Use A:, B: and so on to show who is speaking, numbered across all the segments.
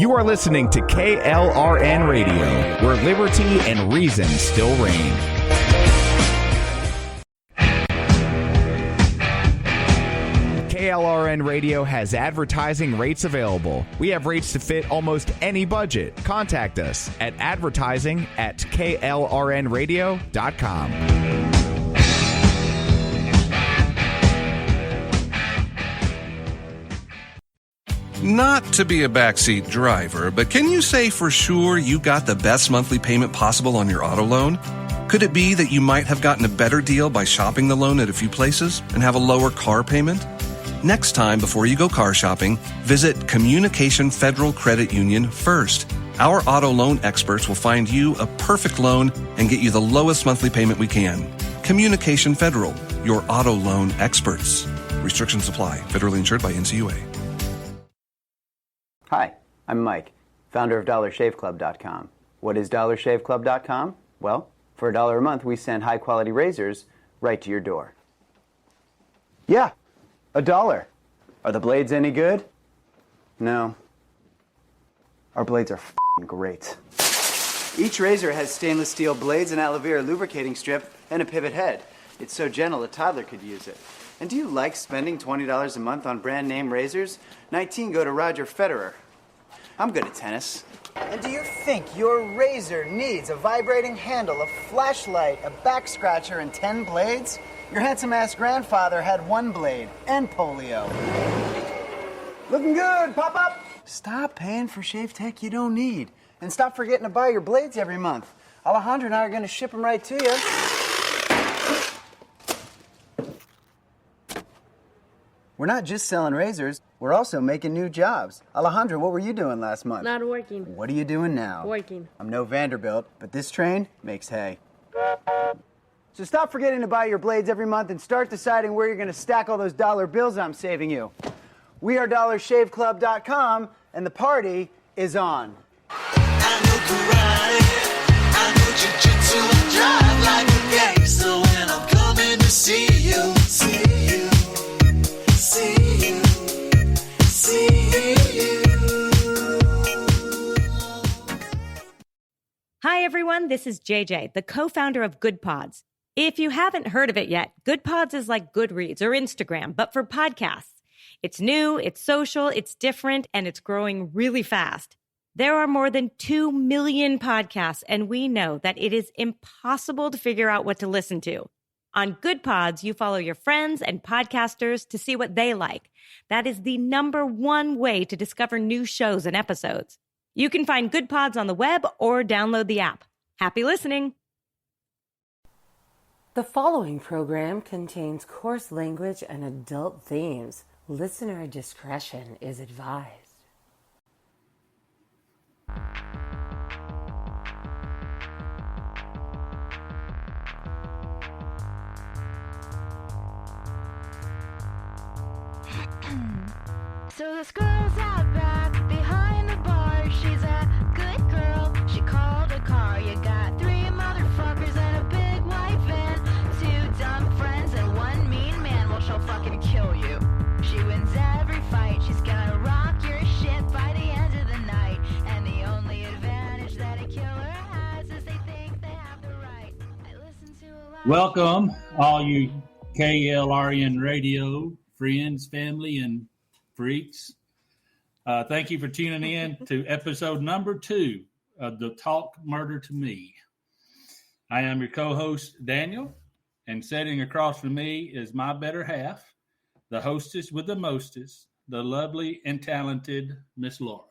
A: You are listening to KLRN Radio, where liberty and reason still reign. KLRN Radio has advertising rates available. We have rates to fit almost any budget. Contact us at advertising@klrnradio.com.
B: Not to be a backseat driver, but can you say for sure you got the best monthly payment possible on your auto loan? Could it be that you might have gotten a better deal by shopping the loan at a few places and have a lower car payment? Next time, before you go car shopping, visit Communication Federal Credit Union first. Our auto loan experts will find you a perfect loan and get you the lowest monthly payment we can. Communication Federal, your auto loan experts. Restrictions apply. Federally insured by NCUA.
C: Hi, I'm Mike, founder of DollarShaveClub.com. What is DollarShaveClub.com? Well, for $1 a month, we send high-quality razors right to your door. Yeah, $1. Are the blades any good? No. Our blades are f***ing great. Each razor has stainless steel blades, an aloe vera lubricating strip, and a pivot head. It's so gentle a toddler could use it. And do you like spending $20 a month on brand name razors? 19 go to Roger Federer. I'm good at tennis. And do you think your razor needs a vibrating handle, a flashlight, a back scratcher, and 10 blades? Your handsome-ass grandfather had 1 blade and polio. Looking good, pop up! Stop paying for shave tech you don't need. And stop forgetting to buy your blades every month. Alejandro and I are going to ship them right to you. We're not just selling razors, we're also making new jobs. Alejandro, what were you doing last month?
D: Not working.
C: What are you doing now?
D: Working.
C: I'm no Vanderbilt, but this train makes hay. So stop forgetting to buy your blades every month and start deciding where you're going to stack all those dollar bills I'm saving you. We are DollarShaveClub.com, and the party is on.
E: I know karate, I know jiu-jitsu, and drive like a gangster when I'm coming to see you, see you.
F: Hi, everyone. This is JJ, the co-founder of Good Pods. If you haven't heard of it yet, Good Pods is like Goodreads or Instagram, but for podcasts. It's new, it's social, it's different, and it's growing really fast. There are more than 2 million podcasts, and we know that it is impossible to figure out what to listen to. On Good Pods, you follow your friends and podcasters to see what they like. That is the #1 way to discover new shows and episodes. You can find Good Pods on the web or download the app. Happy listening.
G: The following program contains coarse language and adult themes. Listener discretion is advised.
H: So this girl's out back behind the bar. She's a good girl. She called a car. You got 3 motherfuckers and a big white van, 2 dumb friends and 1 mean man. Well, she'll fucking kill you. She wins every fight. She's gonna rock your shit by the end of the night. And the only advantage that a killer has is they think they have the right. I listen to a lot.
I: Welcome, all you KLRN radio friends, family, and freaks. Thank you for tuning in to episode number 2 of the Talk Murder to Me. I am your co-host, Daniel, and sitting across from me is my better half, the hostess with the mostest, the lovely and talented Miss Laura.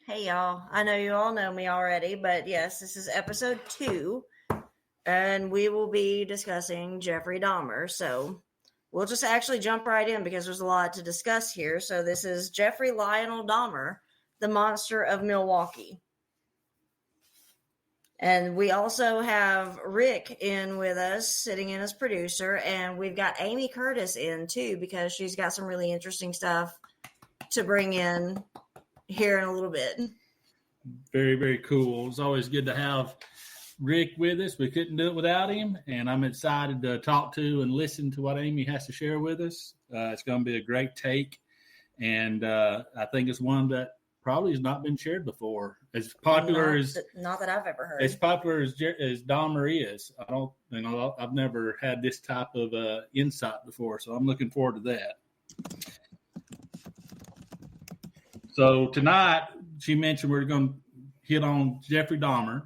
J: Hey, y'all. I know you all know me already, but yes, this is episode 2, and we will be discussing Jeffrey Dahmer, so we'll just actually jump right in because there's a lot to discuss here. So this is Jeffrey Lionel Dahmer, the monster of Milwaukee. And we also have Rick in with us, sitting in as producer. And we've got Amy Curtis in, too, because she's got some really interesting stuff to bring in here in a little bit.
I: Very, very cool. It's always good to have Rick with us. We couldn't do it without him, and I'm excited to talk to and listen to what Amy has to share with us. It's going to be a great take, and I think it's one that probably has not been shared before. As popular
J: not that I've ever heard.
I: As popular as Dahmer is, I've never had this type of insight before, so I'm looking forward to that. So tonight, she mentioned we're going to hit on Jeffrey Dahmer,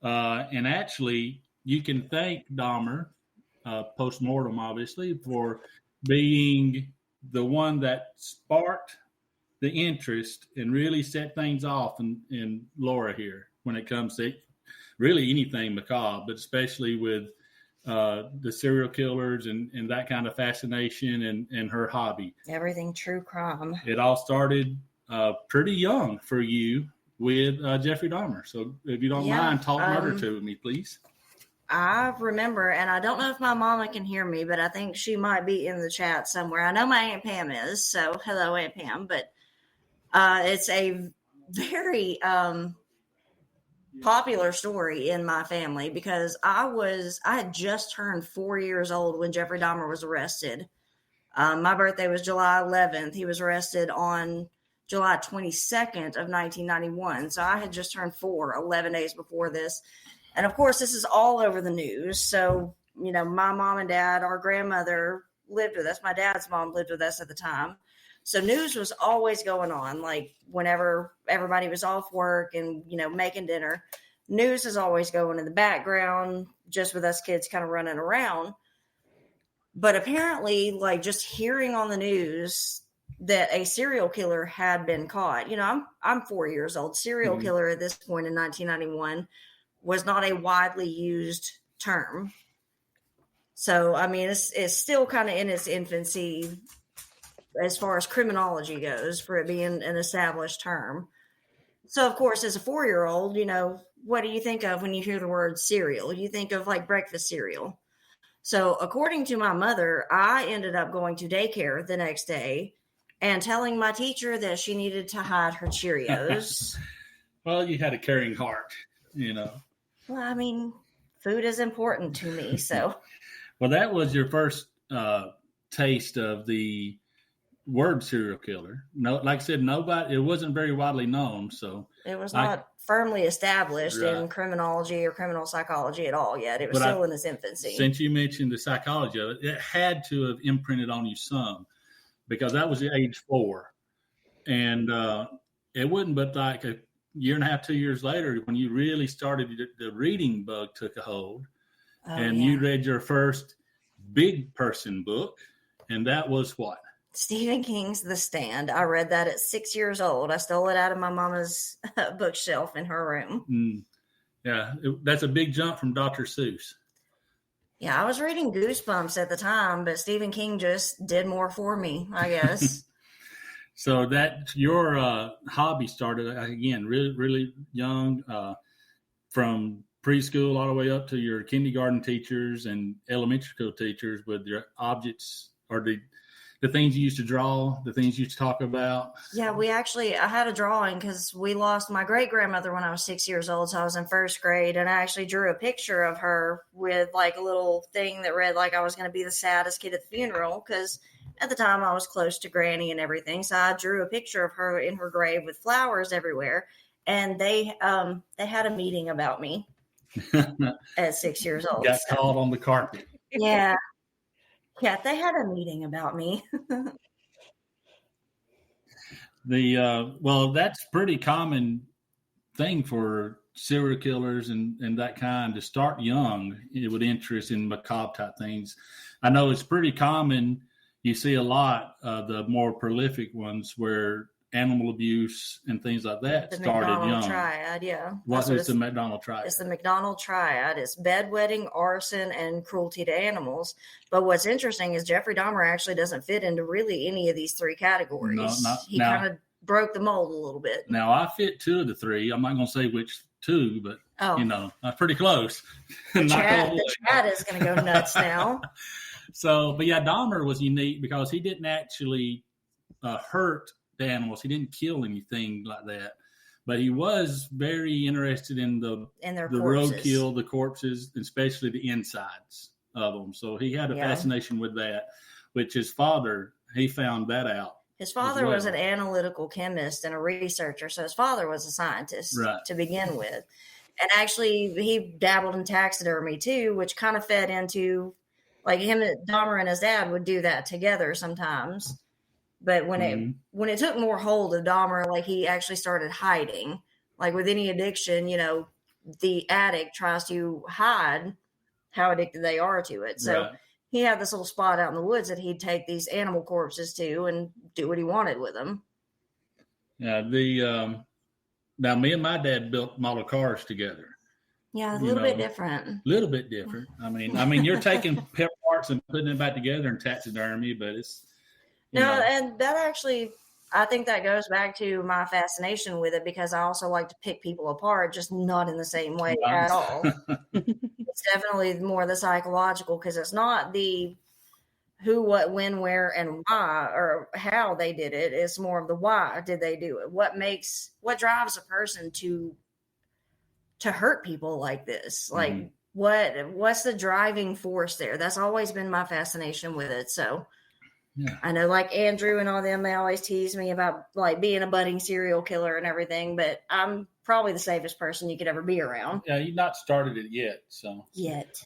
I: and actually, you can thank Dahmer, post-mortem, obviously, for being the one that sparked the interest and really set things off in Laura here when it comes to really anything macabre, but especially with the serial killers and that kind of fascination and her hobby.
J: Everything true crime.
I: It all started pretty young for you with Jeffrey Dahmer. So if you don't mind, talk murder to me, please.
J: I remember, and I don't know if my mama can hear me, but I think she might be in the chat somewhere. I know my Aunt Pam is, so hello, Aunt Pam. But it's a very popular story in my family because I had just turned 4 years old when Jeffrey Dahmer was arrested. My birthday was July 11th. He was arrested on July 22nd of 1991. So I had just turned 4, 11 days before this. And of course, this is all over the news. So, my mom and dad, our grandmother lived with us. My dad's mom lived with us at the time. So news was always going on. Like whenever everybody was off work and, making dinner, news is always going in the background, just with us kids kind of running around. But apparently, like just hearing on the news that a serial killer had been caught, I'm 4 years old. Serial killer at this point in 1991 was not a widely used term. So, I mean, it's still kind of in its infancy as far as criminology goes for it being an established term. So, of course, as a 4-year-old, what do you think of when you hear the word cereal? You think of like breakfast cereal. So, according to my mother, I ended up going to daycare the next day and telling my teacher that she needed to hide her Cheerios.
I: Well, you had a caring heart,
J: Well, I mean, food is important to me, so.
I: Well, that was your first taste of the word serial killer. No, like I said, it wasn't very widely known, so.
J: It was not firmly established in criminology or criminal psychology at all yet. It was still in its infancy.
I: Since you mentioned the psychology of it, it had to have imprinted on you some, because that was age 4. And it wouldn't but like a year and a half, 2 years later, when you really started, the reading bug took a hold, you read your first big person book, and that was what?
J: Stephen King's The Stand. I read that at 6 years old. I stole it out of my mama's bookshelf in her room.
I: Yeah, that's a big jump from Dr. Seuss.
J: Yeah, I was reading Goosebumps at the time, but Stephen King just did more for me, I guess.
I: So that your hobby started, again, really, really young, from preschool all the way up to your kindergarten teachers and elementary school teachers with your objects or the things you used to draw, the things you used to talk about.
J: Yeah, I had a drawing because we lost my great-grandmother when I was 6 years old, so I was in first grade, and I actually drew a picture of her with like a little thing that read like I was going to be the saddest kid at the funeral because at the time I was close to Granny and everything. So I drew a picture of her in her grave with flowers everywhere. And they had a meeting about me at 6 years old.
I: Got called on the carpet.
J: Yeah. Yeah, they had a meeting about me.
I: Well, that's pretty common thing for serial killers and that kind to start young with interest in macabre type things. I know it's pretty common. You see a lot of the more prolific ones where animal abuse and things like that started young. The
J: McDonald Triad, yeah.
I: What is the McDonald Triad?
J: It's the McDonald Triad. It's bedwetting, arson, and cruelty to animals. But what's interesting is Jeffrey Dahmer actually doesn't fit into really any of these three categories. He kind of broke the mold a little bit.
I: Now, I fit 2 of the 3. I'm not going to say which 2, but, I'm pretty close.
J: The Chad is going to go nuts now.
I: So, but yeah, Dahmer was unique because he didn't actually hurt the animals. He didn't kill anything like that, but he was very interested in the roadkill, the corpses, especially the insides of them. So he had a fascination with that, which his father, he found that out
J: His father was an analytical chemist and a researcher, so his father was a scientist to begin with. And actually, he dabbled in taxidermy too, which kind of fed into, like, him, Dahmer and his dad would do that together sometimes. But when it took more hold of Dahmer, like, he actually started hiding. Like with any addiction, you know, the addict tries to hide how addicted they are to it. So he had this little spot out in the woods that he'd take these animal corpses to and do what he wanted with them.
I: Yeah, now me and my dad built model cars together.
J: Yeah, a little bit different.
I: A little bit different. I mean, you're taking parts and putting them back together in taxidermy, but it's
J: and that actually, I think that goes back to my fascination with it, because I also like to pick people apart, just not in the same way at all. It's definitely more the psychological, because it's not the who, what, when, where, and why, or how they did it. It's more of the why did they do it? What drives a person to hurt people like this? Like what's the driving force there? That's always been my fascination with it. So I know, like Andrew and all them, they always tease me about like being a budding serial killer and everything, but I'm probably the safest person you could ever be around.
I: Yeah, you've not started it yet, so
J: yet.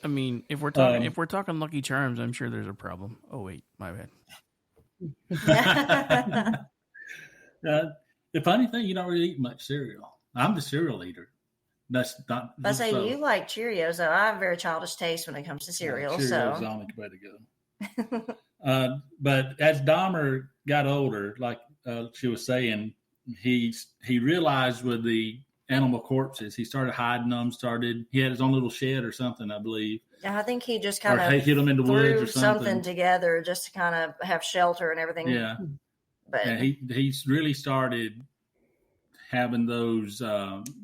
D: I mean, if we're talking Lucky Charms, I'm sure there's a problem. Oh wait, my
I: bad. The funny thing, you don't really eat much cereal. I'm the cereal eater. That's not.
J: I say you like Cheerios, though. I have a very childish taste when it comes to cereal.
I: Cheerios is the only way to go. But as Dahmer got older, like she was saying, he realized with the animal corpses, he started hiding them. He had his own little shed or something, I believe.
J: I think he just kind of
I: hid them in the woods or
J: something together just to kind of have shelter and everything.
I: Yeah,
J: but
I: he really started having those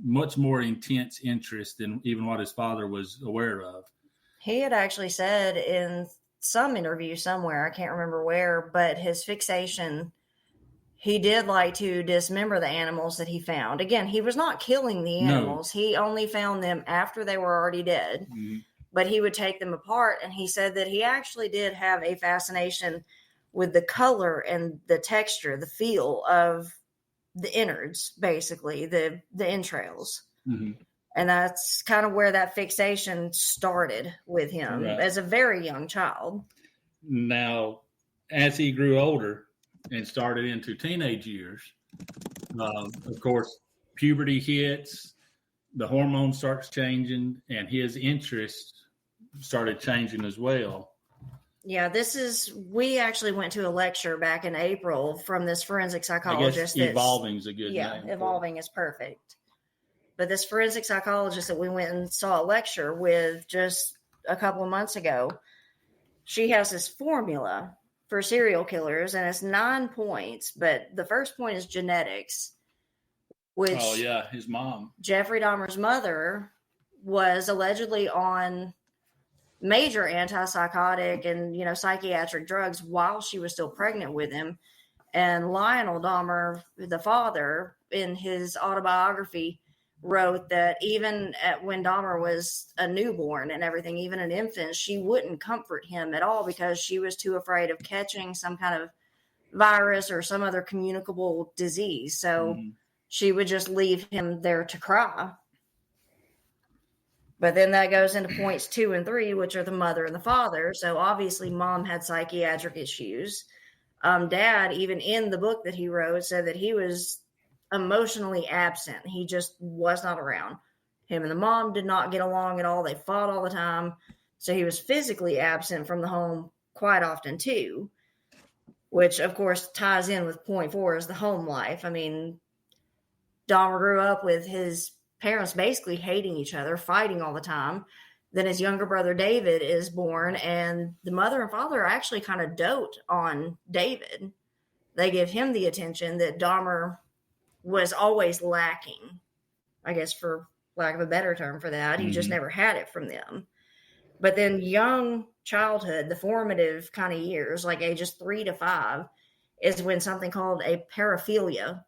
I: much more intense interest than even what his father was aware of.
J: He had actually said in some interview somewhere, I can't remember where, but his fixation, he did like to dismember the animals that he found. Again, he was not killing the animals. No. He only found them after they were already dead. Mm-hmm. But he would take them apart, and he said that he actually did have a fascination with the color and the texture, the feel of the innards, basically, the entrails. Mm-hmm. And that's kind of where that fixation started with him as a very young child.
I: Now, as he grew older and started into teenage years, of course, puberty hits, the hormone starts changing, and his interest started changing as well.
J: Yeah, we actually went to a lecture back in April from this forensic psychologist.
I: I guess Evolving is a good name.
J: Yeah, Evolving is perfect. But this forensic psychologist that we went and saw a lecture with just a couple of months ago, she has this formula for serial killers, and it's 9 points. But the first point is genetics, which
I: his mom,
J: Jeffrey Dahmer's mother, was allegedly on major antipsychotic and psychiatric drugs while she was still pregnant with him. And Lionel Dahmer, the father, in his autobiography, wrote that even when Dahmer was a newborn and everything, even an infant, she wouldn't comfort him at all because she was too afraid of catching some kind of virus or some other communicable disease. So she would just leave him there to cry. But then that goes into points 2 and 3, which are the mother and the father. So obviously mom had psychiatric issues. Dad, even in the book that he wrote, said that he was emotionally absent. He just was not around. Him and the mom did not get along at all. They fought all the time. So he was physically absent from the home quite often too, which of course ties in with point 4 is the home life. I mean, Dahmer grew up with his parents basically hating each other, fighting all the time. Then his younger brother David is born, and the mother and father actually kind of dote on David. They give him the attention that Dahmer was always lacking, I guess, for lack of a better term for that. He just never had it from them. But then young childhood, the formative kind of years, like ages 3 to 5, is when something called a paraphilia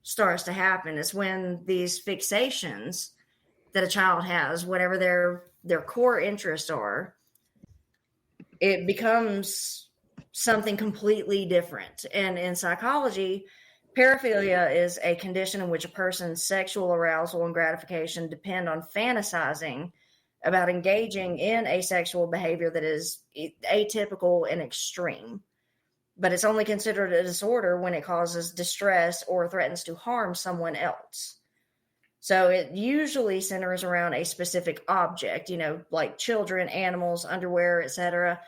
J: starts to happen. It's when these fixations that a child has, whatever their core interests are, it becomes something completely different. And in psychology, paraphilia is a condition in which a person's sexual arousal and gratification depend on fantasizing about engaging in a sexual behavior that is atypical and extreme. But it's only considered a disorder when it causes distress or threatens to harm someone else. So it usually centers around a specific object, like children, animals, underwear, etc.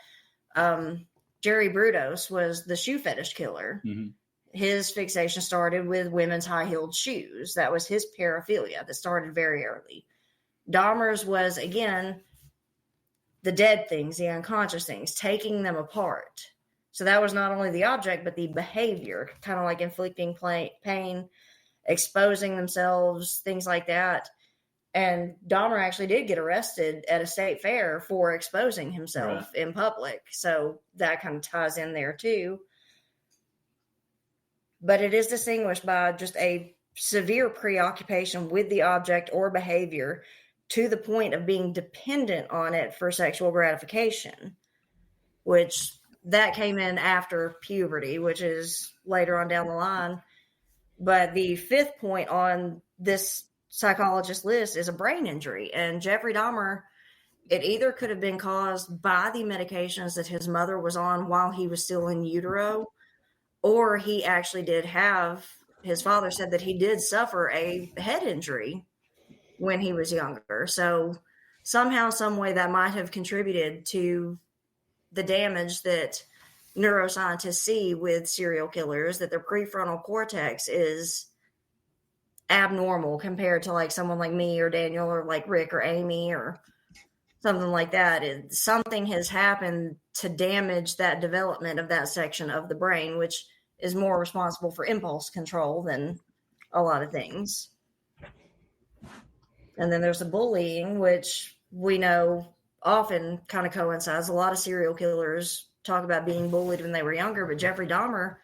J: Jerry Brudos was the shoe fetish killer.
I: Mm-hmm.
J: His fixation started with women's high-heeled shoes. That was his paraphilia that started very early. Dahmer's was, again, the dead things, the unconscious things, taking them apart. So that was not only the object, but the behavior, kind of like inflicting pain, exposing themselves, things like that. And Dahmer actually did get arrested at a state fair for exposing himself in public. So that kind of ties in there too. But it is distinguished by just a severe preoccupation with the object or behavior to the point of being dependent on it for sexual gratification, which that came in after puberty, which is later on down the line. But the fifth point on this psychologist list is a brain injury. And Jeffrey Dahmer, it either could have been caused by the medications that his mother was on while he was still in utero, or he actually did have, his father said that he did suffer a head injury when he was younger. So somehow, some way that might have contributed to the damage that neuroscientists see with serial killers, that their prefrontal cortex is abnormal compared to like someone like me or Daniel or like Rick or Amy or something like that. Something has happened to damage that development of that section of the brain, which is more responsible for impulse control than a lot of things. And then there's the bullying, which we know often kind of coincides. A lot of serial killers talk about being bullied when they were younger, but Jeffrey Dahmer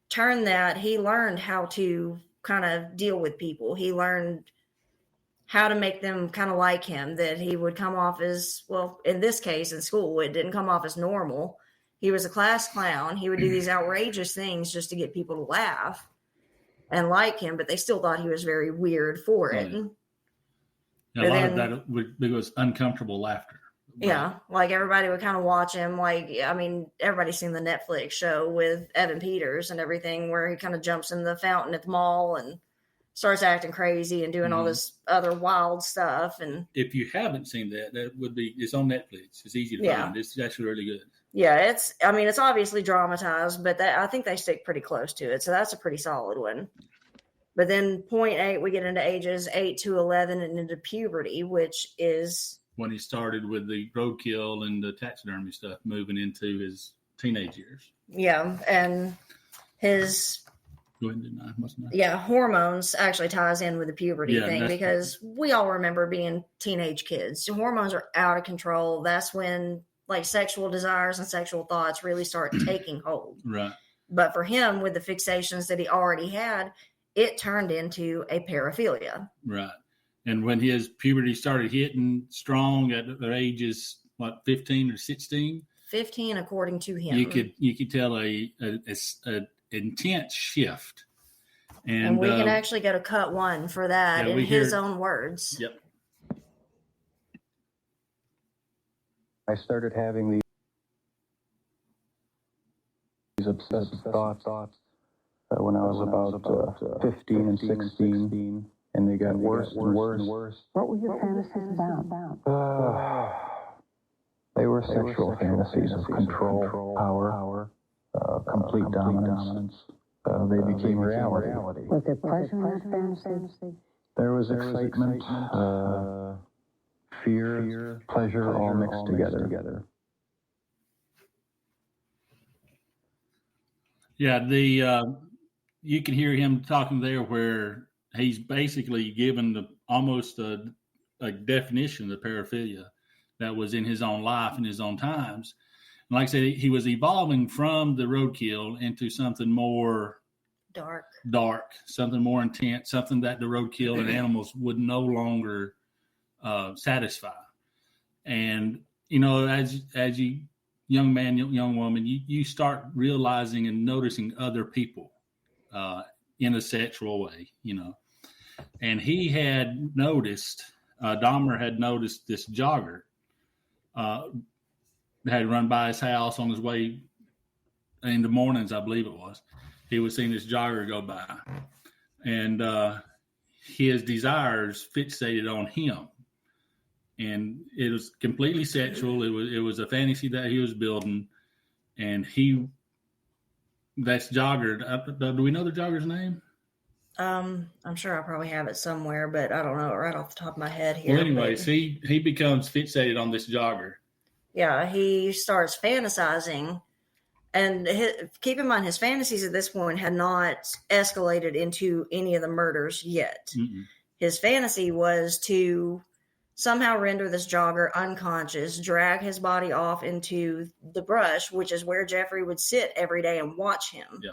J: turned that. He learned how to kind of deal with people. He learned how to make them kind of like him, that he would come off as, well, in this case, in school, it didn't come off as normal. He was a class clown. He would do these outrageous things just to get people to laugh and like him, but they still thought he was very weird for it.
I: A lot of that was uncomfortable laughter. Right?
J: Yeah, like everybody would kind of watch him. Like, I mean, everybody's seen the Netflix show with Evan Peters and everything, where he kind of jumps in the fountain at the mall and starts acting crazy and doing all this other wild stuff. And
I: if you haven't seen that, it's on Netflix. It's easy to find. It's actually really good.
J: Yeah, it's obviously dramatized, but I think they stick pretty close to it. So that's a pretty solid one. But then point 8, we get into ages 8 to 11 and into puberty, which is
I: when he started with the roadkill and the taxidermy stuff, moving into his teenage years.
J: Yeah, and his hormones actually ties in with the puberty thing, because we all remember being teenage kids. Hormones are out of control. That's when like sexual desires and sexual thoughts really start taking hold.
I: Right.
J: But for him, with the fixations that he already had, it turned into a paraphilia.
I: Right. And when his puberty started hitting strong at ages, 15 or 16?
J: 15, according to him.
I: You could tell a intense shift.
J: And we can actually go to cut 1 for that in his own words.
I: Yep.
K: I started having these obsessive thoughts when I was about 15 and 16, and they got worse and worse.
L: What were your fantasies about?
K: They were sexual fantasies of control, power, complete dominance. They became reality.
L: Was there pleasure in that fantasy?
K: There was excitement, fear, pleasure, all mixed together.
I: Yeah, you can hear him talking there where he's basically given almost a definition of the paraphilia that was in his own life and his own times. And like I said, he was evolving from the roadkill into something more dark, something more intense, something that the roadkill and animals would no longer satisfy. And, as you young man, young woman, you start realizing and noticing other people in a sexual way, And he had noticed, Dahmer had noticed this jogger had run by his house on his way in the mornings, I believe it was. He was seeing this jogger go by. And his desires fixated on him. And it was completely sexual. It was a fantasy that he was building. And that's jogger. Do we know the jogger's name?
J: I'm sure I probably have it somewhere, but I don't know it right off the top of my head here.
I: Well, anyways, he becomes fixated on this jogger.
J: Yeah, he starts fantasizing. And keep in mind, his fantasies at this point had not escalated into any of the murders yet.
I: Mm-mm.
J: His fantasy was to somehow render this jogger unconscious, drag his body off into the brush, which is where Jeffrey would sit every day and watch him.
I: Yeah.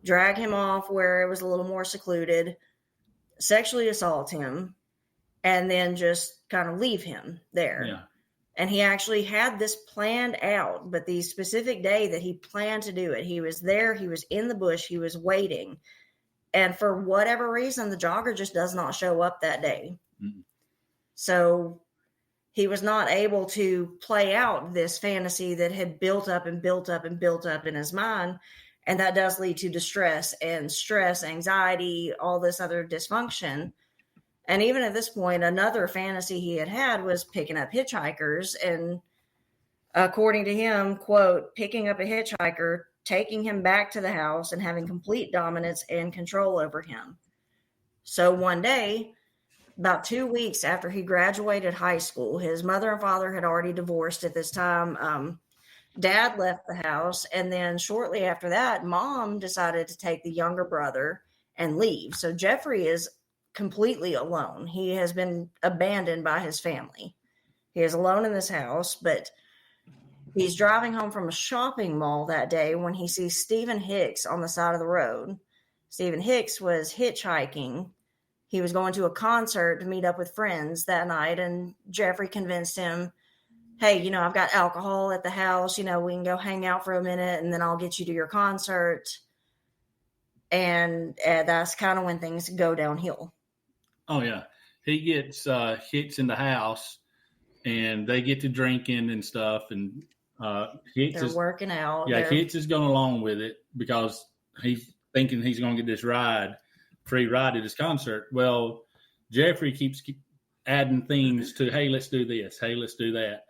J: Drag him off where it was a little more secluded, sexually assault him, and then just kind of leave him there.
I: Yeah.
J: And he actually had this planned out, but the specific day that he planned to do it, he was there, he was in the bush, he was waiting. And for whatever reason, the jogger just does not show up that day.
I: Mm-hmm.
J: So he was not able to play out this fantasy that had built up and built up and built up in his mind. And that does lead to distress and stress, anxiety, all this other dysfunction. And even at this point, another fantasy he had was picking up hitchhikers. And according to him, quote, picking up a hitchhiker, taking him back to the house and having complete dominance and control over him. So one day, about 2 weeks after he graduated high school, his mother and father had already divorced at this time. Dad left the house. And then shortly after that, mom decided to take the younger brother and leave. So Jeffrey is completely alone. He has been abandoned by his family. He is alone in this house, but he's driving home from a shopping mall that day when he sees Stephen Hicks on the side of the road. Stephen Hicks was hitchhiking. He was going to a concert to meet up with friends that night, and Jeffrey convinced him, hey, I've got alcohol at the house. We can go hang out for a minute, and then I'll get you to your concert. And that's kind of when things go downhill.
I: Oh, yeah. He gets Hicks in the house, and they get to drinking and stuff. And Hicks
J: They're working out.
I: Yeah, Hicks is going along with it because he's thinking he's going to get this free ride at his concert. Well, Jeffrey keeps adding things to, hey, let's do this. Hey, let's do that.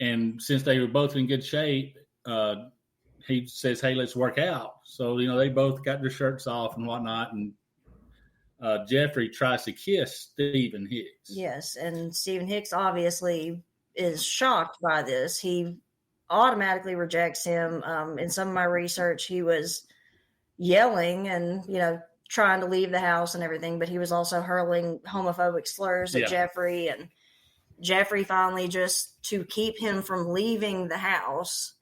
I: And since they were both in good shape, he says, hey, let's work out. So, they both got their shirts off and whatnot. And Jeffrey tries to kiss Stephen Hicks.
J: Yes, and Stephen Hicks obviously is shocked by this. He automatically rejects him. In some of my research, he was yelling and, trying to leave the house and everything, but he was also hurling homophobic slurs at Jeffrey. And Jeffrey finally, just to keep him from leaving the house,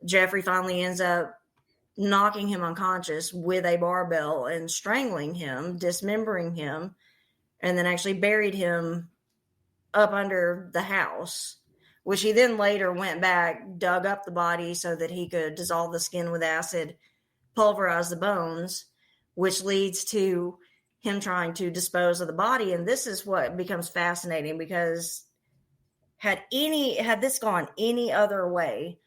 J: Jeffrey finally ends up knocking him unconscious with a barbell and strangling him, dismembering him, and then actually buried him up under the house, which he then later went back, dug up the body so that he could dissolve the skin with acid, pulverize the bones, which leads to him trying to dispose of the body. And this is what becomes fascinating, because had this gone any other way,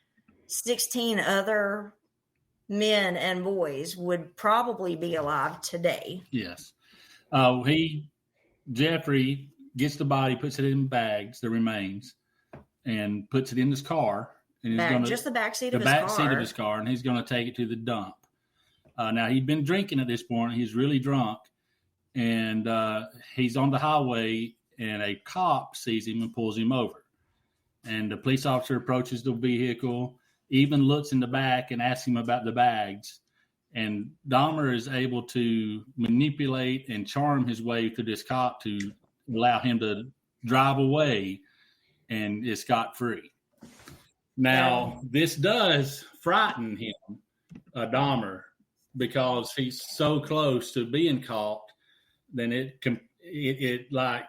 J: 16 other men and boys would probably be alive today.
I: Yes. Jeffrey gets the body, puts it in bags, the remains, and puts it in his car. And
J: just the back seat
I: of
J: his
I: car, and he's going to take it to the dump. Now, he'd been drinking at this point. He's really drunk, and he's on the highway, and a cop sees him and pulls him over. And the police officer approaches the vehicle, even looks in the back and asks him about the bags. And Dahmer is able to manipulate and charm his way through this cop to allow him to drive away and is scot-free. Now, this does frighten him, Dahmer, because he's so close to being caught. Then it like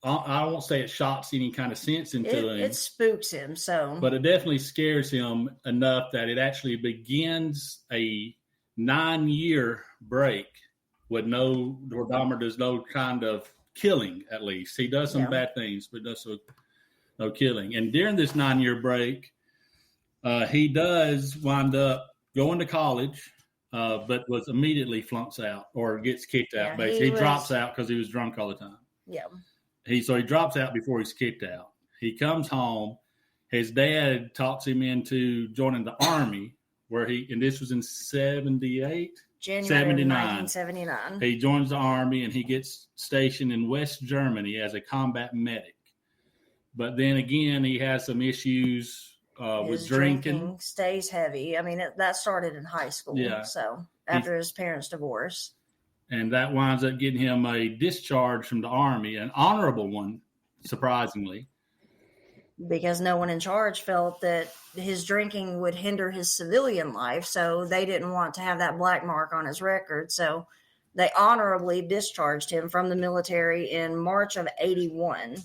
I: I won't say it shocks any kind of sense into him.
J: It spooks him, so.
I: But it definitely scares him enough that it actually begins a 9-year break with where Dahmer does no kind of killing, at least. He does some bad things, but does no killing. And during this 9-year break, he does wind up going to college, but was immediately flunks out or gets kicked out. Basically, he drops out because he was drunk all the time.
J: Yeah.
I: So he drops out before he's kicked out. He comes home. His dad talks him into joining the Army, and this was in 78?
J: January
I: 79.
J: 1979.
I: He joins the Army, and he gets stationed in West Germany as a combat medic. But then again, he has some issues with drinking.
J: Stays heavy. I mean, that started in high school.
I: Yeah.
J: So after his parents' divorce.
I: And that winds up getting him a discharge from the Army, an honorable one, surprisingly.
J: Because no one in charge felt that his drinking would hinder his civilian life, so they didn't want to have that black mark on his record. So they honorably discharged him from the military in March of 81,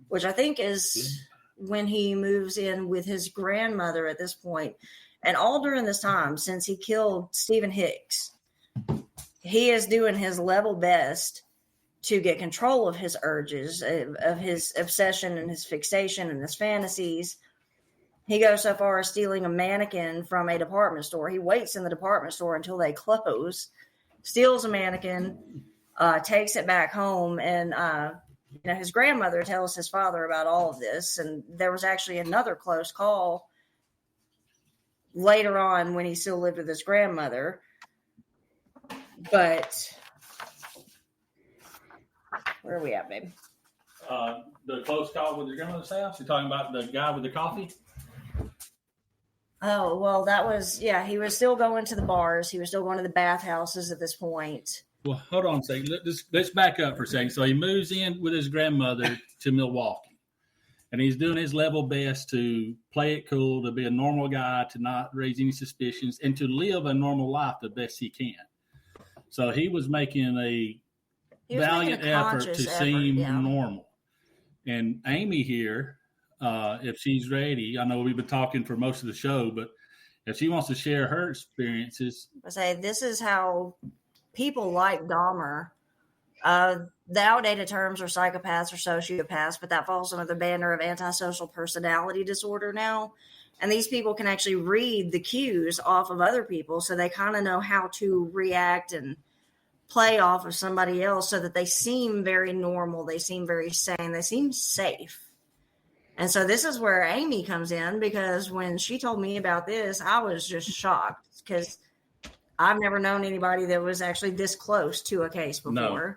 J: which I think is when he moves in with his grandmother at this point. And all during this time, since he killed Stephen Hicks, he is doing his level best to get control of his urges, of his obsession and his fixation and his fantasies. He goes so far as stealing a mannequin from a department store. He waits in the department store until they close, steals a mannequin, takes it back home, and his grandmother tells his father about all of this. And there was actually another close call later on when he still lived with his grandmother. But where are we at, babe?
I: The close call with your grandmother's house? You're talking about the guy with the coffee?
J: Oh, well, that was, he was still going to the bars. He was still going to the bathhouses at this point.
I: Well, hold on a second. Let's back up for a second. So he moves in with his grandmother to Milwaukee, and he's doing his level best to play it cool, to be a normal guy, to not raise any suspicions, and to live a normal life the best he can. So he was making a valiant effort to seem normal. And Amy here, if she's ready, I know we've been talking for most of the show, but if she wants to share her experiences.
J: I say this is how people like Dahmer, the outdated terms are psychopaths or sociopaths, but that falls under the banner of antisocial personality disorder now. And these people can actually read the cues off of other people, so they kind of know how to react and play off of somebody else so that they seem very normal, they seem very sane, they seem safe. And so this is where Amy comes in, because when she told me about this, I was just shocked because I've never known anybody that was actually this close to a case before.
M: No.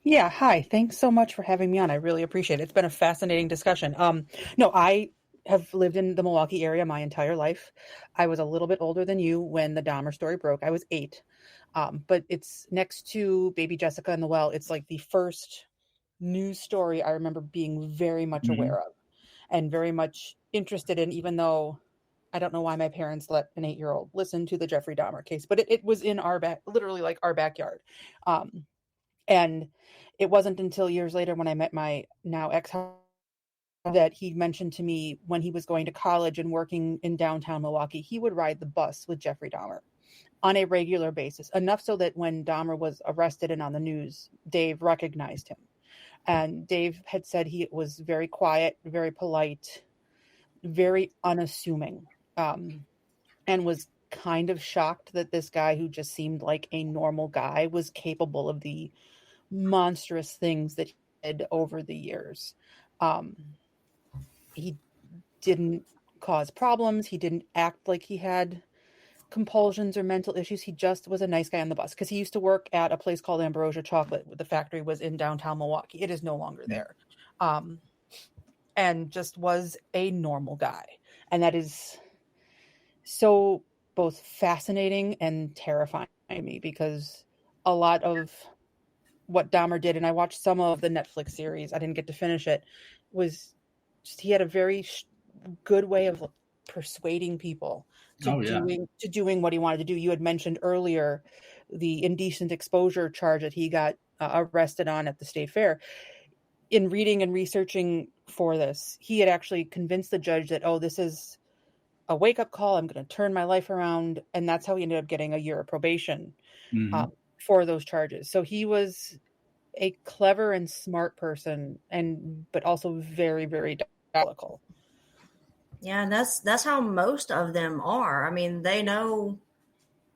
M: Yeah, hi. Thanks so much for having me on. I really appreciate it. It's been a fascinating discussion. I have lived in the Milwaukee area my entire life. I was a little bit older than you when the Dahmer story broke. I was 8. But it's next to Baby Jessica in the Well. It's like the first news story I remember being very much aware of and very much interested in, even though I don't know why my parents let an 8-year-old listen to the Jeffrey Dahmer case, but it was in literally like our backyard. And it wasn't until years later when I met my now ex-husband that he mentioned to me when he was going to college and working in downtown Milwaukee, he would ride the bus with Jeffrey Dahmer on a regular basis, enough so that when Dahmer was arrested and on the news, Dave recognized him. And Dave had said he was very quiet, very polite, very unassuming, and was kind of shocked that this guy who just seemed like a normal guy was capable of the monstrous things that he did over the years. He didn't cause problems. He didn't act like he had compulsions or mental issues. He just was a nice guy on the bus because he used to work at a place called Ambrosia Chocolate. The factory was in downtown Milwaukee. It is no longer there. And just was a normal guy. And that is so both fascinating and terrifying to me, because a lot of what Dahmer did, and I watched some of the Netflix series, I didn't get to finish it, was just, he had a very good way of persuading people to doing what he wanted to do. You had mentioned earlier the indecent exposure charge that he got arrested on at the state fair. in reading and researching for this, he had actually convinced the judge that, oh, this is a wake-up call. I'm going to turn my life around. And that's how he ended up getting a year of probation for those charges. So he was a clever and smart person, but also very, very diabolical.
J: Yeah, and that's how most of them are. I mean, they know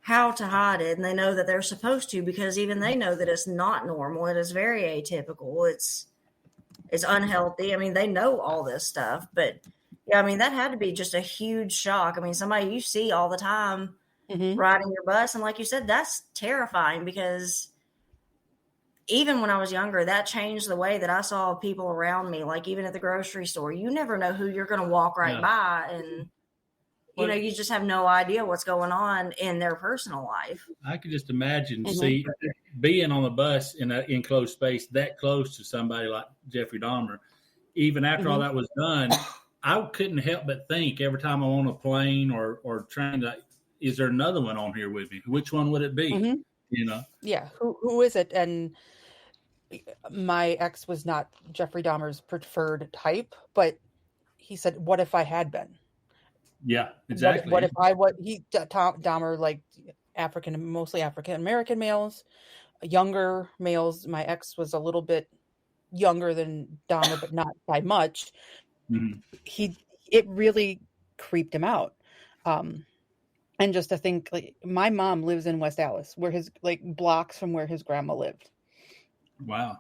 J: how to hide it, and they know that they're supposed to, because even they know that it's not normal. It is very atypical. It's unhealthy. I mean, they know all this stuff, but yeah, I mean, that had to be just a huge shock. I mean, somebody you see all the time riding your bus, and like you said, that's terrifying, because even when I was younger, that changed the way that I saw people around me. Like even at the grocery store, you never know who you're going to walk right by, and you just have no idea what's going on in their personal life.
I: I could just imagine being on the bus in an enclosed space that close to somebody like Jeffrey Dahmer. Even after all that was done, I couldn't help but think every time I'm on a plane or train, is there another one on here with me? Which one would it be?
M: Yeah, who is it? And my ex was not Jeffrey Dahmer's preferred type, but he said, what if I had been?
I: Yeah, exactly.
M: What if Dahmer liked mostly African American males, younger males. My ex was a little bit younger than Dahmer, but not by much. It really creeped him out. And just to think, like, my mom lives in West Allis, where his blocks from where his grandma lived.
I: Wow.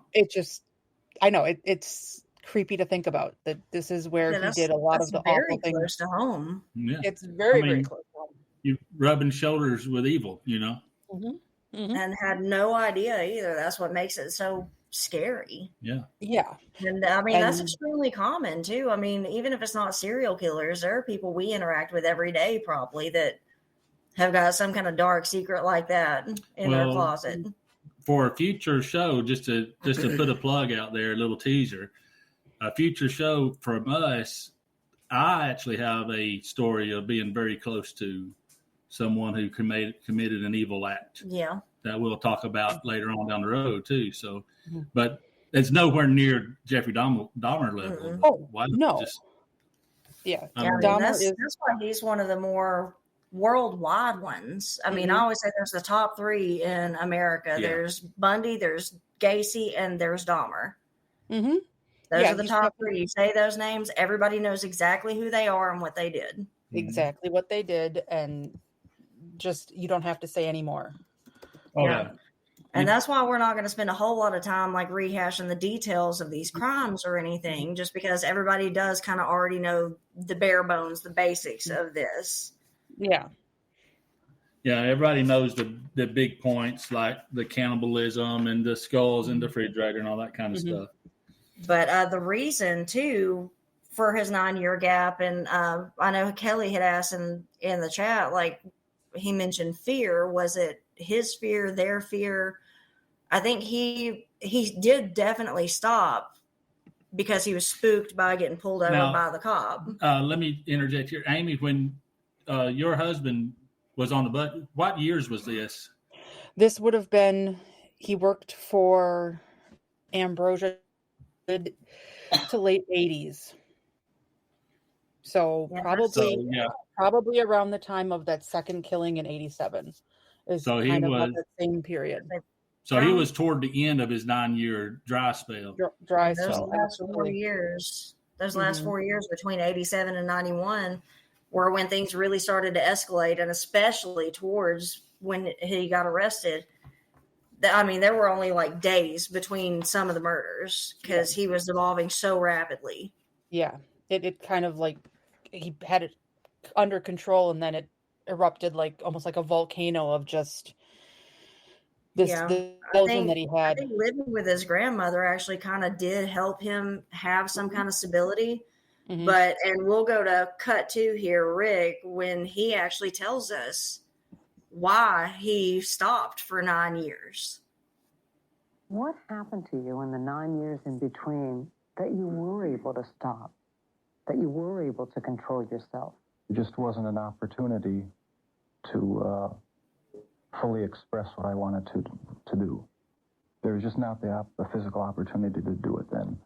M: I know it's creepy to think about that. This is where he did a lot of the awful things.
J: Close to home.
I: Yeah.
M: It's very close to home.
I: You're rubbing shoulders with evil,
J: And had no idea either. That's what makes it so scary.
I: Yeah.
M: Yeah.
J: And I mean, that's extremely common too. I mean, even if it's not serial killers, there are people we interact with every day probably that have got some kind of dark secret like that in their closet.
I: For a future show, just to put a plug out there, a little teaser, a future show from us, I actually have a story of being very close to someone who committed an evil act.
J: Yeah.
I: That we'll talk about later on down the road too. So, but it's nowhere near Jeffrey Dahmer level.
M: Oh, no.
J: That's why he's one of the more worldwide ones. I mean, I always say there's the top three in America. Yeah. There's Bundy, there's Gacy, and there's Dahmer. Those are the top three. You say those names, everybody knows exactly who they are and what they did.
M: Exactly what they did, and just you don't have to say any more.
J: And that's why we're not going to spend a whole lot of time like rehashing the details of these crimes or anything, just because everybody does kind of already know the bare bones, the basics of this.
M: Yeah.
I: Yeah, everybody knows the big points like the cannibalism and the skulls in the refrigerator and all that kind of stuff.
J: But the reason too for his 9-year gap, and I know Kelly had asked in the chat, like he mentioned fear. Was it his fear, their fear? I think he did definitely stop because he was spooked by getting pulled over by the cop.
I: Let me interject here, Amy. When your husband was on the bus, what years was this?
M: This would have been, he worked for Ambrosia to late 80s. So probably around the time of that second killing in 87 is
I: so he
M: kind of
I: was
M: that same period.
I: So he was toward the end of his 9-year dry spell.
J: Those last 4 years between 87 and 91 were when things really started to escalate, and especially towards when he got arrested. I mean, there were only like days between some of the murders because he was evolving so rapidly.
M: Yeah, it kind of like he had it under control, and then it erupted like almost like a volcano of just this illusion that he had.
J: I think living with his grandmother actually kind of did help him have some kind of stability. But, and we'll go to cut 2 here, Rick, when he actually tells us why he stopped for 9 years.
L: What happened to you in the 9 years in between that you were able to stop, that you were able to control yourself?
K: It just wasn't an opportunity to fully express what I wanted to do. There was just not the physical opportunity to do it then.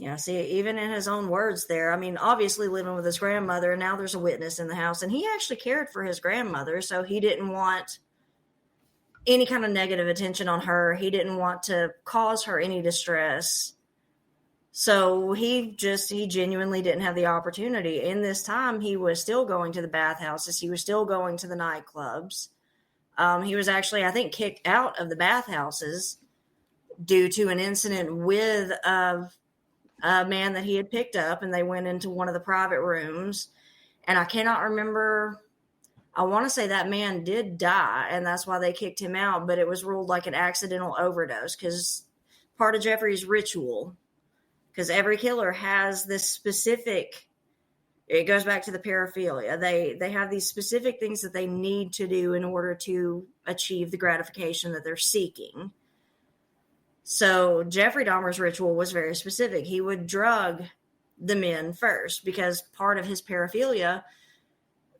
J: Yeah, see, even in his own words there, I mean, obviously living with his grandmother, and now there's a witness in the house, and he actually cared for his grandmother, so he didn't want any kind of negative attention on her. He didn't want to cause her any distress. So he genuinely didn't have the opportunity. In this time, he was still going to the bathhouses. He was still going to the nightclubs. He was actually, I think, kicked out of the bathhouses due to an incident with a man that he had picked up, and they went into one of the private rooms. And I cannot remember, I want to say that man did die, and that's why they kicked him out, but it was ruled like an accidental overdose because part of Jeffrey's ritual, because every killer has this specific, it goes back to the paraphilia. They have these specific things that they need to do in order to achieve the gratification that they're seeking. So Jeffrey Dahmer's ritual was very specific. He would drug the men first because part of his paraphilia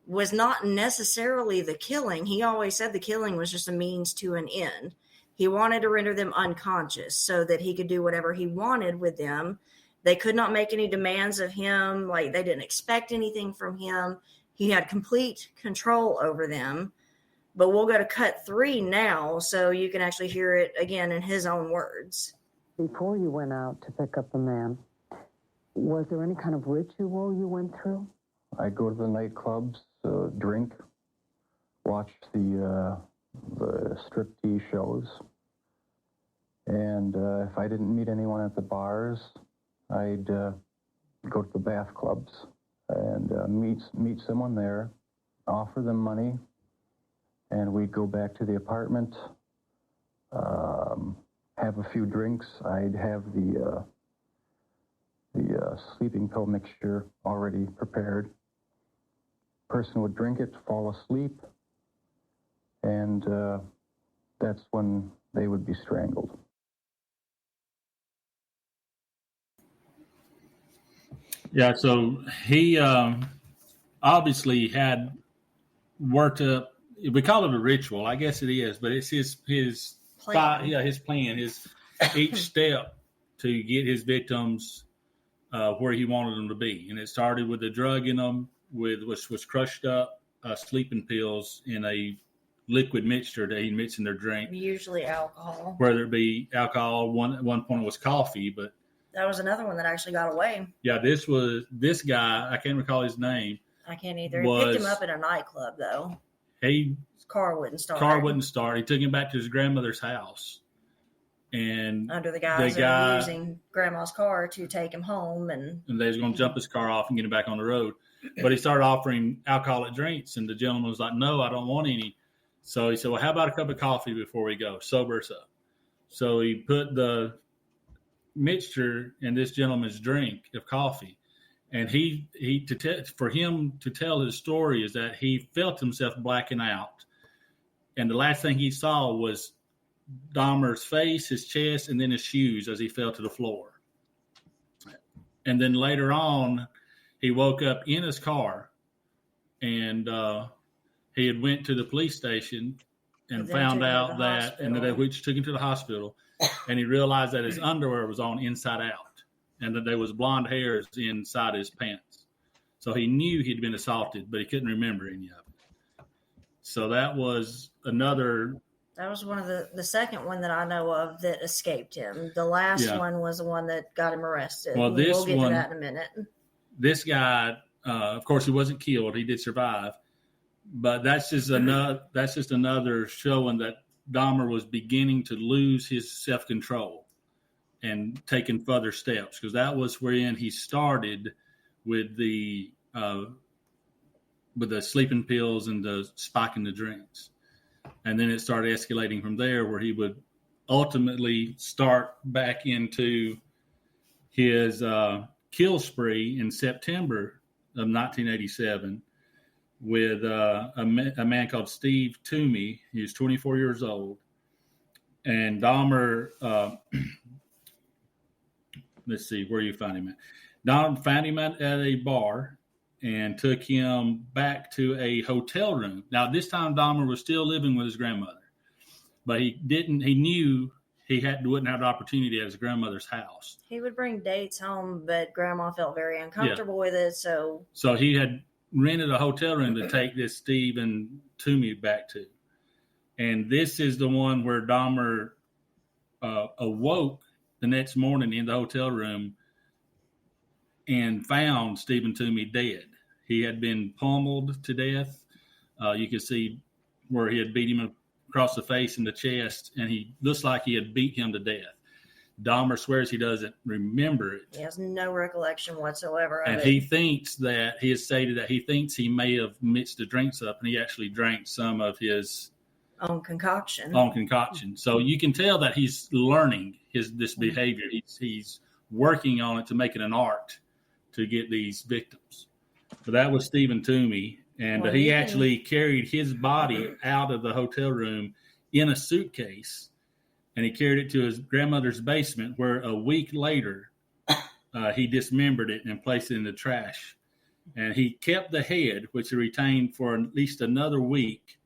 J: was not necessarily the killing. He always said the killing was just a means to an end. He wanted to render them unconscious so that he could do whatever he wanted with them. They could not make any demands of him. Like, they didn't expect anything from him. He had complete control over them. But we'll go to cut 3 now so you can actually hear it again in his own words.
L: Before you went out to pick up the man, was there any kind of ritual you went through?
K: I'd go to the nightclubs, drink, watch the striptease shows, and if I didn't meet anyone at the bars, I'd go to the bath clubs and meet someone there, offer them money, and we'd go back to the apartment, have a few drinks. I'd have the sleeping pill mixture already prepared. Person would drink it, fall asleep, and that's when they would be strangled.
I: Yeah, so he obviously had worked up. We call it a ritual, I guess it is, but it's his plan. His plan, each step to get his victims where he wanted them to be, and it started with the drug in them, which was crushed up sleeping pills in a liquid mixture that he mixed in their drink.
J: Usually alcohol.
I: Whether it be alcohol, at one point it was coffee, but
J: that was another one that actually got away.
I: Yeah, this guy, I can't recall his name.
J: I can't either. He picked him up at a nightclub, though. His car wouldn't start. He took him back to his grandmother's house. And under the guise of using grandma's car to take him home. And
I: they was going to jump his car off and get him back on the road. But he started offering alcoholic drinks, and the gentleman was like, no, I don't want any. So he said, well, how about a cup of coffee before we go? Sober us up. So he put the mixture in this gentleman's drink of coffee. And for him to tell his story is that he felt himself blacking out. And the last thing he saw was Dahmer's face, his chest, and then his shoes as he fell to the floor. And then later on, he woke up in his car, and he had went to the police station and found out that, which took him to the hospital, and he realized that his underwear was on inside out, and that there was blonde hairs inside his pants. So he knew he'd been assaulted, but he couldn't remember any of it. So that was another.
J: That was one of the second one that I know of that escaped him. The last one was the one that got him arrested.
I: Well,
J: we'll get to that in a minute.
I: This guy, of course, he wasn't killed. He did survive, but that's just another showing that Dahmer was beginning to lose his self-control and taking further steps, because that was wherein he started with the sleeping pills and the spiking the drinks. And then it started escalating from there, where he would ultimately start back into his kill spree in September of 1987 with a man called Steve Toomey. He was 24 years old. And Dahmer, let's see, where you find him at? Dahmer found him at a bar and took him back to a hotel room. Now, this time Dahmer was still living with his grandmother, but he knew he wouldn't have the opportunity at his grandmother's house.
J: He would bring dates home, but Grandma felt very uncomfortable with it. So
I: he had rented a hotel room to take this Stephen Toomey back to. And this is the one where Dahmer awoke the next morning in the hotel room and found Stephen Toomey dead. He had been pummeled to death. You could see where he had beat him across the face and the chest, and he looks like he had beat him to death. Dahmer swears he doesn't remember it.
J: He has no recollection whatsoever of
I: And
J: it.
I: he thinks that he has stated that he thinks he may have mixed the drinks up, and he actually drank some of his
J: own concoction.
I: So you can tell that he's learning this behavior. He's working on it to make it an art to get these victims. So that was Stephen Toomey. And he actually carried his body out of the hotel room in a suitcase, and he carried it to his grandmother's basement, where a week later he dismembered it and placed it in the trash. And he kept the head, which he retained for at least another week,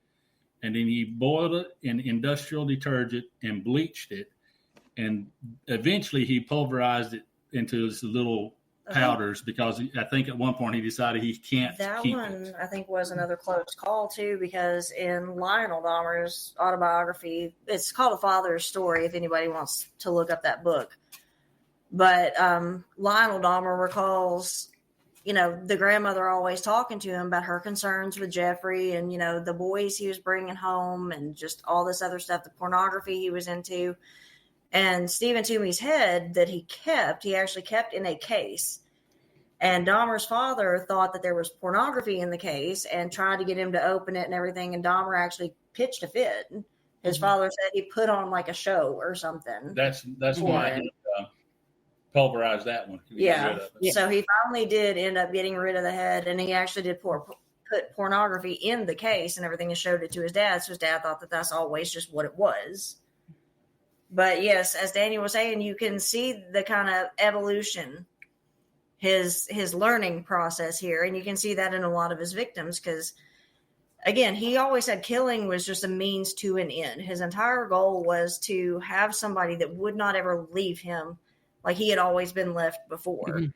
I: and then he boiled it in industrial detergent and bleached it, and eventually he pulverized it into his little powders, because I think at one point he decided he can't keep it.
J: I think was another close call too, because in Lionel Dahmer's autobiography, it's called A Father's Story if anybody wants to look up that book. But Lionel Dahmer recalls, the grandmother always talking to him about her concerns with Jeffrey and, the boys he was bringing home and just all this other stuff, the pornography he was into. And Stephen Toomey's head that he actually kept in a case. And Dahmer's father thought that there was pornography in the case and tried to get him to open it and everything. And Dahmer actually pitched a fit. His father said he put on like a show or something.
I: That's why he pulverized that one.
J: Yeah. So he finally did end up getting rid of the head, and he actually did put pornography in the case and everything, and showed it to his dad. So his dad thought that that's always just what it was. But yes, as Daniel was saying, you can see the kind of evolution, his learning process here. And you can see that in a lot of his victims, because, again, he always said killing was just a means to an end. His entire goal was to have somebody that would not ever leave him like he had always been left before. Mm-hmm.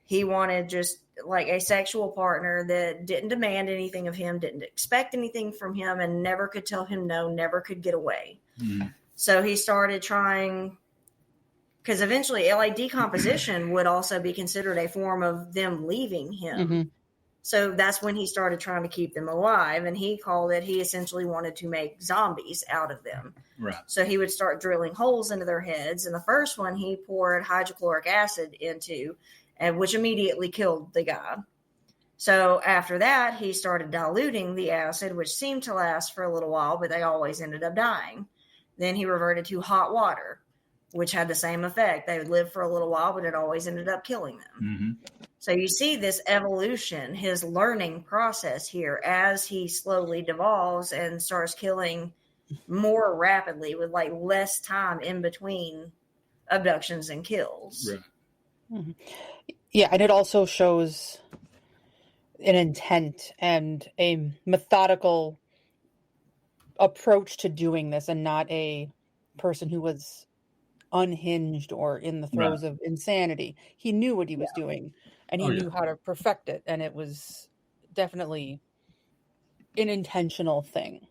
J: He wanted just like a sexual partner that didn't demand anything of him, didn't expect anything from him, and never could tell him no, never could get away. Mm-hmm. So he started trying, because eventually LA decomposition would also be considered a form of them leaving him. Mm-hmm. So that's when he started trying to keep them alive. And he essentially wanted to make zombies out of them. Right. So he would start drilling holes into their heads. And the first one he poured hydrochloric acid into, which immediately killed the guy. So after that, he started diluting the acid, which seemed to last for a little while, but they always ended up dying. Then he reverted to hot water, which had the same effect. They would live for a little while, but it always ended up killing them. Mm-hmm. So you see this evolution, his learning process here, as he slowly devolves and starts killing more rapidly with like less time in between abductions and kills.
I: Right.
M: Mm-hmm. Yeah, and it also shows an intent and a methodical approach to doing this, and not a person who was unhinged or in the throes of insanity. He knew what he was doing, and he knew how to perfect it, and it was definitely an intentional thing.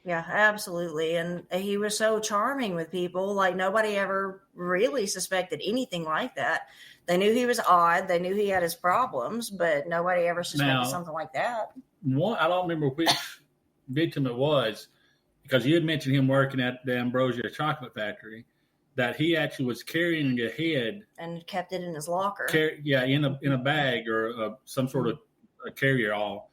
J: Yeah, absolutely. And he was so charming with people. Like, nobody ever really suspected anything like that. They knew he was odd. They knew he had his problems, but nobody ever suspected something like that.
I: I don't remember which victim it was, because you had mentioned him working at the Ambrosia chocolate factory, that he actually was carrying a head
J: and kept it in his locker.
I: In a bag or some sort of a carry-all,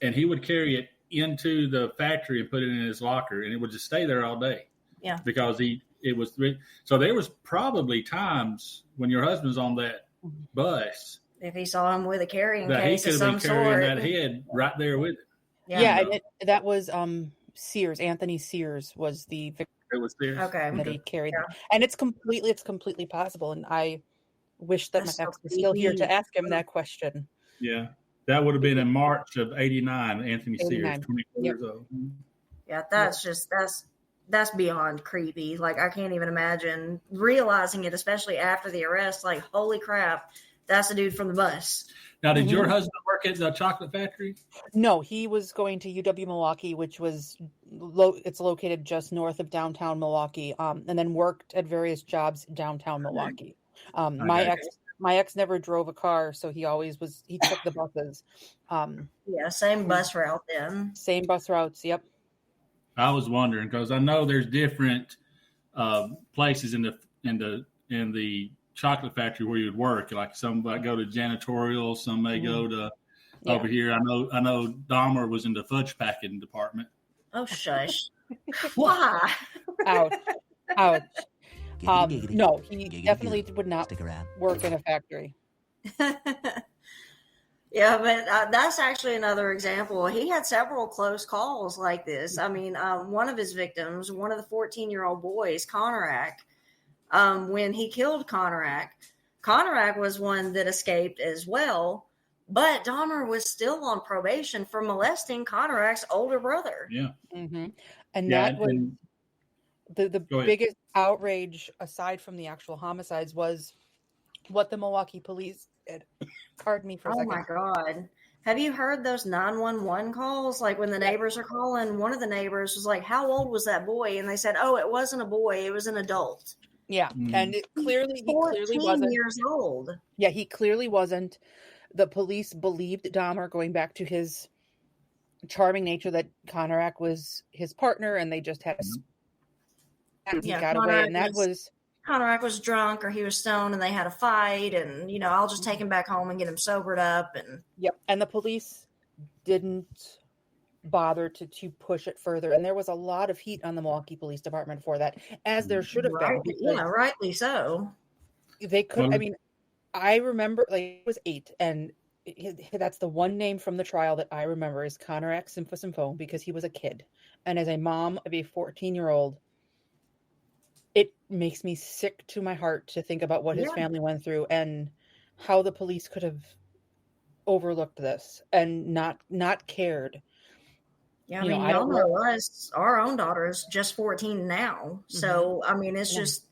I: and he would carry it into the factory and put it in his locker, and it would just stay there all day.
J: Yeah,
I: because so there was probably times when your husband's on that bus,
J: if he saw him with a carrying
I: that
J: case
I: he could have been carrying that head right there with it.
M: Yeah, and that was Sears. Anthony Sears was the victim.
I: It was Sears.
J: Okay.
M: That he carried. Yeah. And it's completely possible. And I wish that my ex was still here to ask him that question.
I: Yeah. That would have been in March of 89, Anthony 89. Sears, 24 years old.
J: Yeah, that's that's beyond creepy. Like, I can't even imagine realizing it, especially after the arrest. Like, holy crap, that's the dude from the bus.
I: Now, did your husband work at the chocolate factory?
M: No, he was going to UW Milwaukee, which was it's located just north of downtown Milwaukee, and then worked at various jobs downtown Milwaukee. My ex never drove a car, so he took the buses.
J: Same bus route then.
M: Same bus routes. Yep.
I: I was wondering because I know there's different places in the chocolate factory where you'd work. Like some might go to janitorial, some may go to over here. I know Dahmer was in the fudge packing department.
J: Oh shush! Why?
M: Ouch! No, he definitely would not work in a factory.
J: Yeah, but that's actually another example. He had several close calls like this. I mean, one of his victims, one of the 14-year-old boys, Conorak, when he killed Conorak was one that escaped as well. But Dahmer was still on probation for molesting Conorak's older brother.
I: Yeah.
M: Mm-hmm. And that was the biggest outrage, aside from the actual homicides, was what the Milwaukee police did. Pardon me for a second.
J: Oh my God. Have you heard those 911 calls? Like when the neighbors are calling, one of the neighbors was like, how old was that boy? And they said, oh, it wasn't a boy. It was an adult.
M: Yeah. And he clearly wasn't
J: 14 years old.
M: Yeah, he clearly wasn't. The police believed Dahmer, going back to his charming nature, that Conorak was his partner, and they just had he got away. And that was
J: Conorak was drunk or he was stoned and they had a fight, and I'll just take him back home and get him sobered up. And
M: and the police didn't bother to push it further, and there was a lot of heat on the Milwaukee Police Department for that, as there should have been.
J: Yeah, rightly so.
M: They could. I mean, I remember, like, it was 8, and that's the one name from the trial that I remember is Conorak Symphosympho, because he was a kid, and as a mom of a 14-year-old. It makes me sick to my heart to think about what his family went through and how the police could have overlooked this and not cared.
J: Yeah, I mean, y'all know us. Our own daughter is just 14 now. So, I mean, it's just,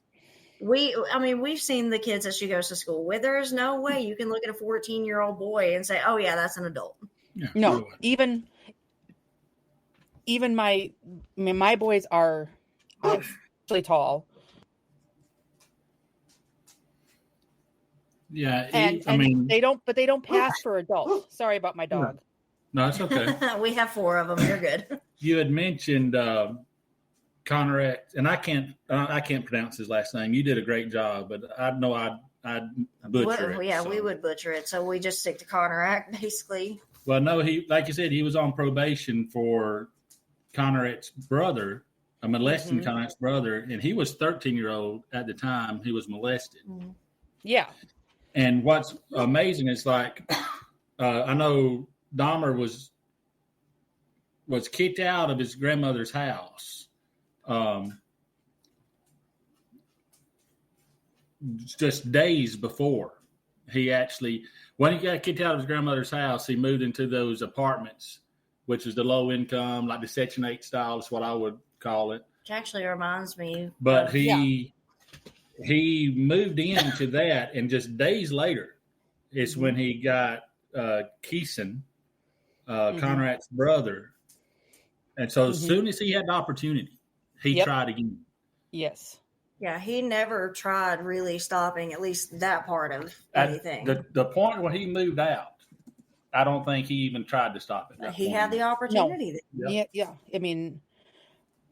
J: we've seen the kids that she goes to school with. There's no way you can look at a 14-year-old boy and say, oh, yeah, that's an adult.
I: Yeah,
M: no, even my boys are actually tall.
I: Yeah,
M: I mean, they don't pass for adults. Sorry about my dog.
I: No, it's okay.
J: We have 4 of them. You're good.
I: You had mentioned Conorak, and I can't pronounce his last name. You did a great job, but I know I'd butcher it.
J: Yeah, we would butcher it, so we just stick to Conorak, basically.
I: Well, no, he, like you said, he was on probation for Conorak's brother, molesting Conorak's brother, and he was 13-year-old at the time he was molested.
J: Mm-hmm.
M: Yeah.
I: And what's amazing is, like, I know Dahmer was kicked out of his grandmother's house just days before. When he got kicked out of his grandmother's house, he moved into those apartments, which was the low income, like the Section 8 style is what I would call it.
J: Which actually reminds me.
I: But he moved into that, and just days later is when he got Keeson, Conorak's brother. And so as soon as he had the opportunity, he tried again.
M: Yes.
J: Yeah, he never tried really stopping at least that part of anything.
I: The point when he moved out, I don't think he even tried to stop it.
J: He had the opportunity.
M: No. Yeah. I mean,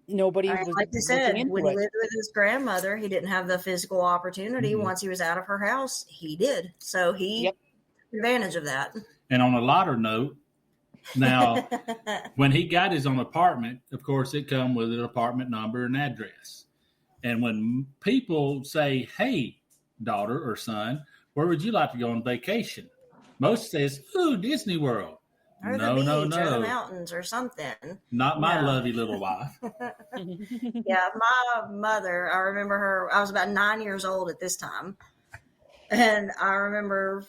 M: nobody was,
J: like you said, when he lived with his grandmother, he didn't have the physical opportunity. Once he was out of her house, he did. So he took advantage of that.
I: And on a lighter note, now, when he got his own apartment, of course, it come with an apartment number and address. And when people say, hey, daughter or son, where would you like to go on vacation? Most says, ooh, Disney World.
J: Or the beach or the mountains or something.
I: Not my lovely little wife.
J: Yeah, my mother, I remember her, I was about 9 years old at this time. And I remember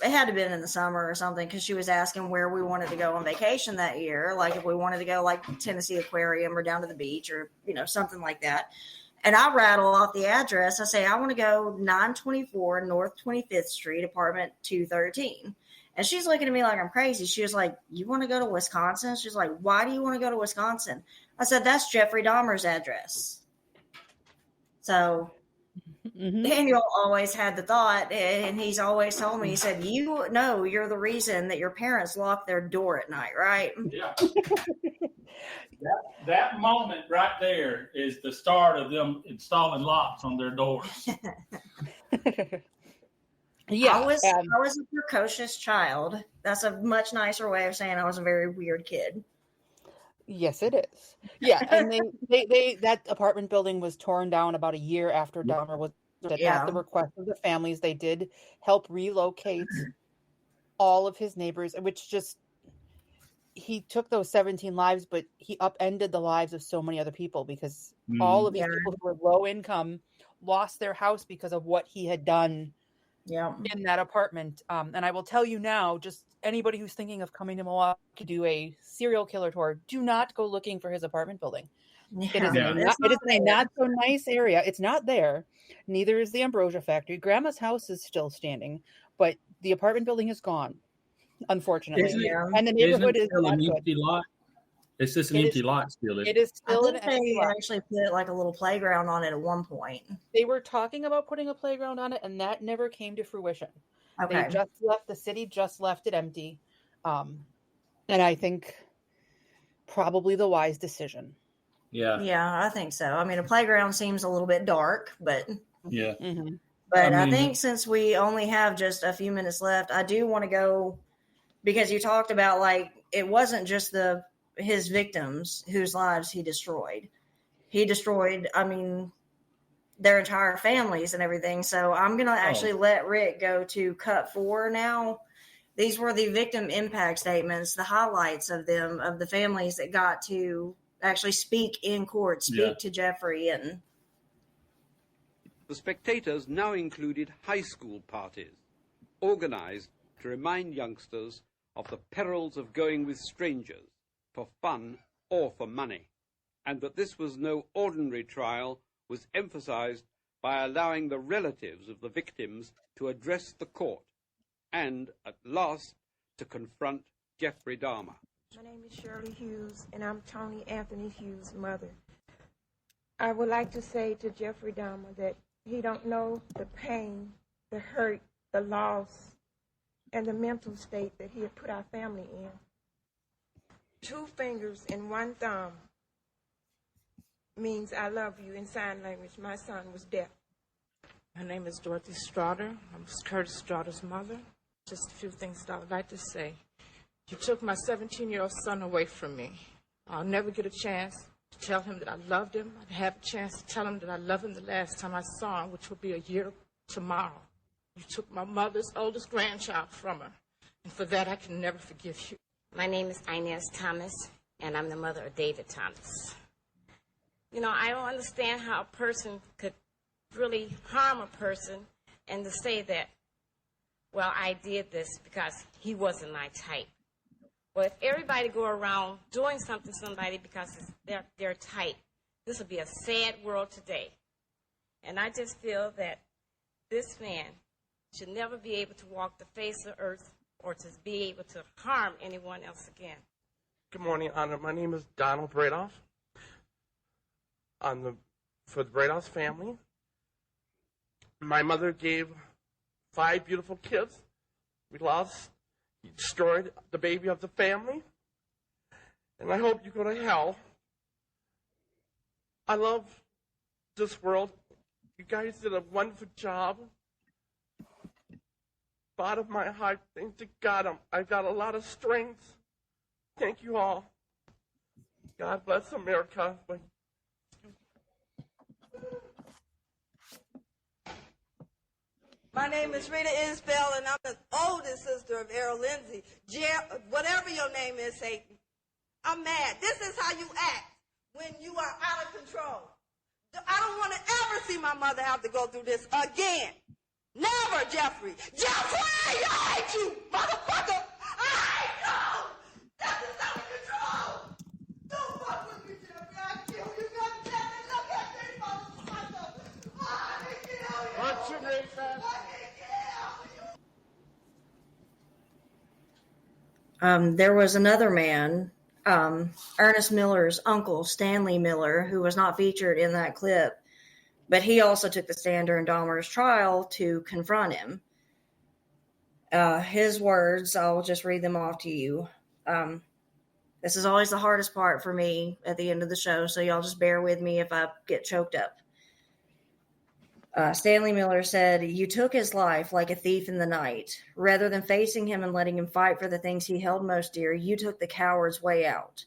J: it had to have been in the summer or something, because she was asking where we wanted to go on vacation that year, like if we wanted to go like Tennessee Aquarium or down to the beach or, you know, something like that. And I rattle off the address. I say, I want to go 924 North 25th Street, apartment 213. And she's looking at me like I'm crazy. She was like, you want to go to Wisconsin? She's like, why do you want to go to Wisconsin? I said, that's Jeffrey Dahmer's address. So Daniel always had the thought, and he's always told me, he said, you know, you're the reason that your parents lock their door at night, right?
I: Yeah. That moment right there is the start of them installing locks on their doors.
J: I was a precocious child. That's a much nicer way of saying I was a very weird kid.
M: Yes, it is. Yeah, and they that apartment building was torn down about a year after Dahmer was at the request of the families. They did help relocate all of his neighbors, which just he took those 17 lives, but he upended the lives of so many other people because all of these people who were low income lost their house because of what he had done in that apartment. And I will tell you now, just anybody who's thinking of coming to Milwaukee to do a serial killer tour, do not go looking for his apartment building. It is a not so nice area. It's not there. Neither is the Ambrosia factory. Grandma's house is still standing, but the apartment building is gone, unfortunately. And the neighborhood is not good.
I: Lot? It's just an empty lot still.
M: It is still an empty lot.
J: They actually put like a little playground on it at one point.
M: They were talking about putting a playground on it, and that never came to fruition.
J: Okay.
M: The city just left it empty. And I think probably the wise decision.
J: Yeah, I think so. I mean, a playground seems a little bit dark, but
I: yeah.
J: But I think since we only have just a few minutes left, I do want to go, because you talked about like it wasn't just his victims whose lives he destroyed. He destroyed, I mean, their entire families and everything. So I'm going to actually let Rick go to cut 4 now. These were the victim impact statements, the highlights of them, of the families that got to actually speak in court, speak to Jeffrey. And
N: the spectators now included high school parties, organized to remind youngsters of the perils of going with strangers for fun or for money, and that this was no ordinary trial was emphasized by allowing the relatives of the victims to address the court and, at last, to confront Jeffrey Dahmer.
O: My name is Shirley Hughes, and I'm Tony Anthony Hughes' mother. I would like to say to Jeffrey Dahmer that he don't know the pain, the hurt, the loss, and the mental state that he had put our family in. 2 fingers and 1 thumb means I love you in sign language. My son was deaf.
P: My name is Dorothy Straughter. I'm Curtis Straughter's mother. Just a few things that I would like to say. You took my 17-year-old son away from me. I'll never get a chance to tell him that I loved him. I'd have a chance to tell him that I loved him the last time I saw him, which will be a year tomorrow. You took my mother's oldest grandchild from her, and for that I can never forgive you.
Q: My name is Inez Thomas, and I'm the mother of David Thomas. You know, I don't understand how a person could really harm a person and to say that, well, I did this because he wasn't my type. Well, if everybody go around doing something to somebody because they're type, this would be a sad world today. And I just feel that this man should never be able to walk the face of earth or to be able to harm anyone else again.
R: Good morning, Honor. My name is Donald Bradoff. For the Bradoff family, my mother gave 5 beautiful kids. We lost, he destroyed the baby of the family, and I hope you go to hell. I love this world. You guys did a wonderful job. Bottom of my heart, thank to God, I've got a lot of strength. Thank you all. God bless America.
S: My name is Rita Isbell, and I'm the oldest sister of Errol Lindsay. Whatever your name is, Satan. I'm mad. This is how you act when you are out of control. I don't want to ever see my mother have to go through this again. Never, Jeffrey! Jeffrey! I hate you, motherfucker! I hate you! Death is out of control! Don't fuck with me, Jeffrey! I kill you, goddammit! Look at me, motherfucker! I kill you!
R: What's your name, man?
J: There was another man, Ernest Miller's uncle, Stanley Miller, who was not featured in that clip, but he also took the stand during Dahmer's trial to confront him. His words, I'll just read them off to you. This is always the hardest part for me at the end of the show, so y'all just bear with me if I get choked up. Stanley Miller said, "You took his life like a thief in the night. Rather than facing him and letting him fight for the things he held most dear, you took the coward's way out.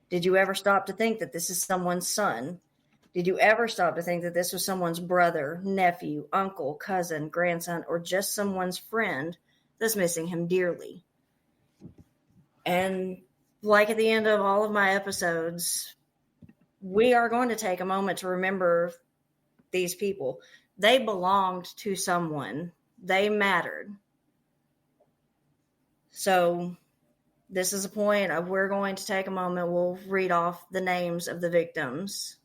J: Did you ever stop to think that this is someone's son? Did you ever stop to think that this was someone's brother, nephew, uncle, cousin, grandson, or just someone's friend that's missing him dearly?" And like at the end of all of my episodes, we are going to take a moment to remember these people. They belonged to someone. They mattered. So this is a point of we're going to take a moment. We'll read off the names of the victims.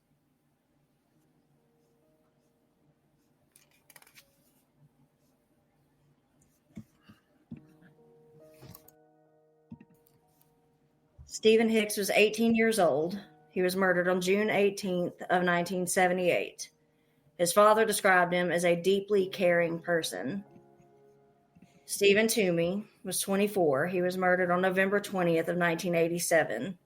J: Stephen Hicks was 18 years old. He was murdered on June 18th of 1978. His father described him as a deeply caring person. Stephen Toomey was 24. He was murdered on November 20th of 1987.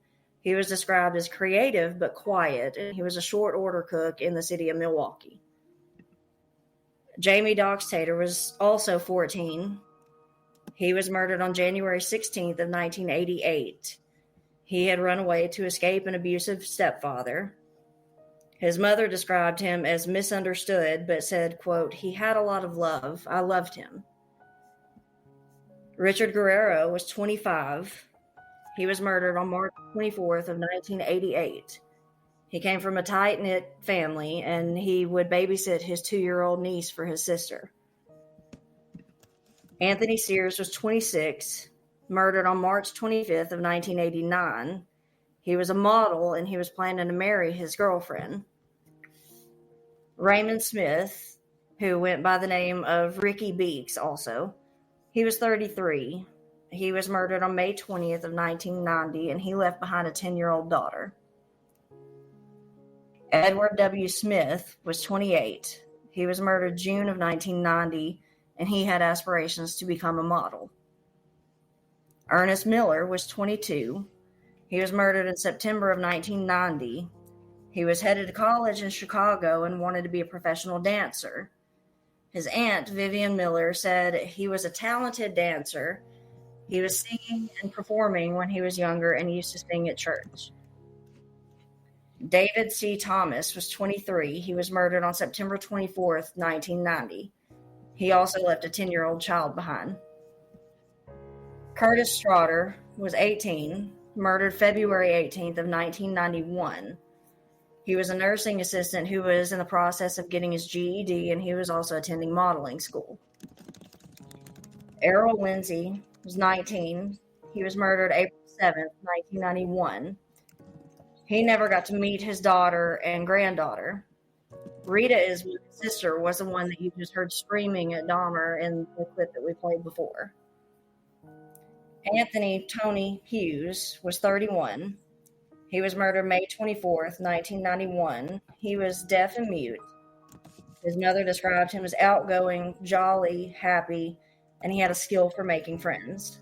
J: He was described as creative but quiet, and he was a short order cook in the city of Milwaukee. Jamie Doxtator was also 14. He was murdered on January 16th of 1988. He had run away to escape an abusive stepfather. His mother described him as misunderstood, but said, quote, "He had a lot of love. I loved him." Richard Guerrero was 25. He was murdered on March 24th of 1988. He came from a tight-knit family, and he would babysit his 2-year-old niece for his sister. Anthony Sears was 26, murdered on March 25th of 1989. He was a model, and he was planning to marry his girlfriend. Raymond Smith, who went by the name of Ricky Beeks also, he was 33. He was murdered on May 20th of 1990, and he left behind a 10-year-old daughter. Edward W. Smith was 28. He was murdered June of 1990, and he had aspirations to become a model. Ernest Miller was 22. He was murdered in September of 1990. He was headed to college in Chicago and wanted to be a professional dancer. His aunt, Vivian Miller, said he was a talented dancer. He was singing and performing when he was younger and used to sing at church. David C. Thomas was 23. He was murdered on September 24th, 1990. He also left a 10-year-old child behind. Curtis Straughter was 18, murdered February 18th of 1991. He was a nursing assistant who was in the process of getting his GED, and he was also attending modeling school. Errol Lindsay was 19. He was murdered April 7th, 1991. He never got to meet his daughter and granddaughter. Rita, his sister, was the one that you just heard screaming at Dahmer in the clip that we played before. Anthony Tony Hughes was 31. He was murdered May 24th, 1991. He was deaf and mute. His mother described him as outgoing, jolly, happy, and he had a skill for making friends.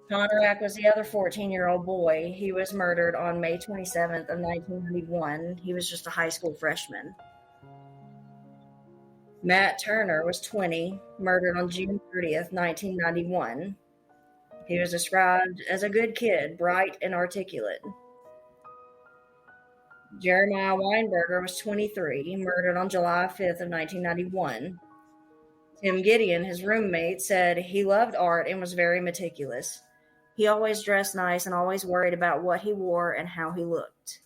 J: Conrad was the other 14-year-old boy. He was murdered on May 27th of 1991. He was just a high school freshman. Matt Turner was 20, murdered on June 30th, 1991. He was described as a good kid, bright and articulate. Jeremiah Weinberger was 23, murdered on July 5th of 1991. Tim Gideon, his roommate, said he loved art and was very meticulous. He always dressed nice and always worried about what he wore and how he looked.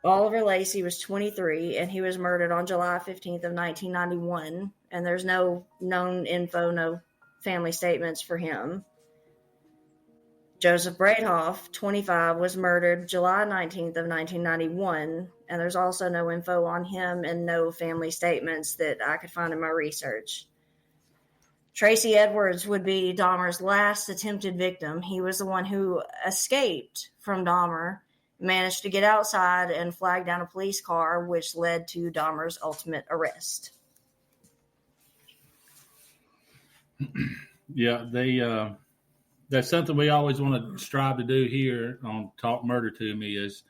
J: Oliver Lacey was 23, and he was murdered on July 15th of 1991. And there's no known info, no family statements for him. Joseph Bradehoff, 25, was murdered July 19th of 1991, and there's also no info on him and no family statements that I could find in my research. Tracy Edwards would be Dahmer's last attempted victim. He was the one who escaped from Dahmer, managed to get outside and flag down a police car, which led to Dahmer's ultimate arrest.
I: Yeah, that's something we always want to strive to do here on Talk Murder to Me is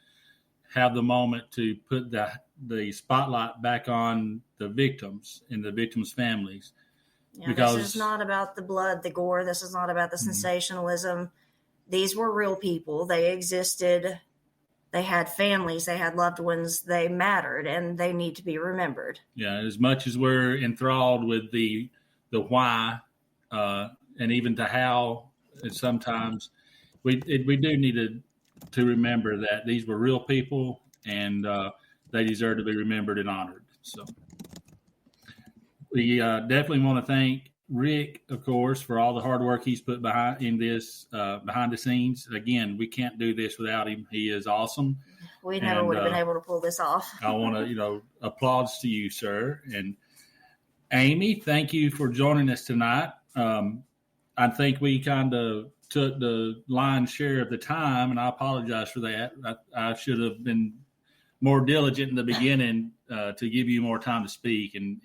I: have the moment to put the spotlight back on the victims and the victims' families.
J: Yeah,
I: because
J: this is not about the blood, the gore. This is not about the sensationalism. These were real people. They existed. They had families. They had loved ones. They mattered, and they need to be remembered.
I: Yeah, as much as we're enthralled with the why and even the how, and sometimes we do need to remember that these were real people and they deserve to be remembered and honored. So we definitely want to thank Rick, of course, for all the hard work he's put behind the scenes. Again, we can't do this without him. He is awesome.
J: We never would have been able to pull this off.
I: I want to, applause to you, sir. And Amy, thank you for joining us tonight. I think we kind of took the lion's share of the time, and I apologize for that. I should have been more diligent in the beginning to give you more time to speak, and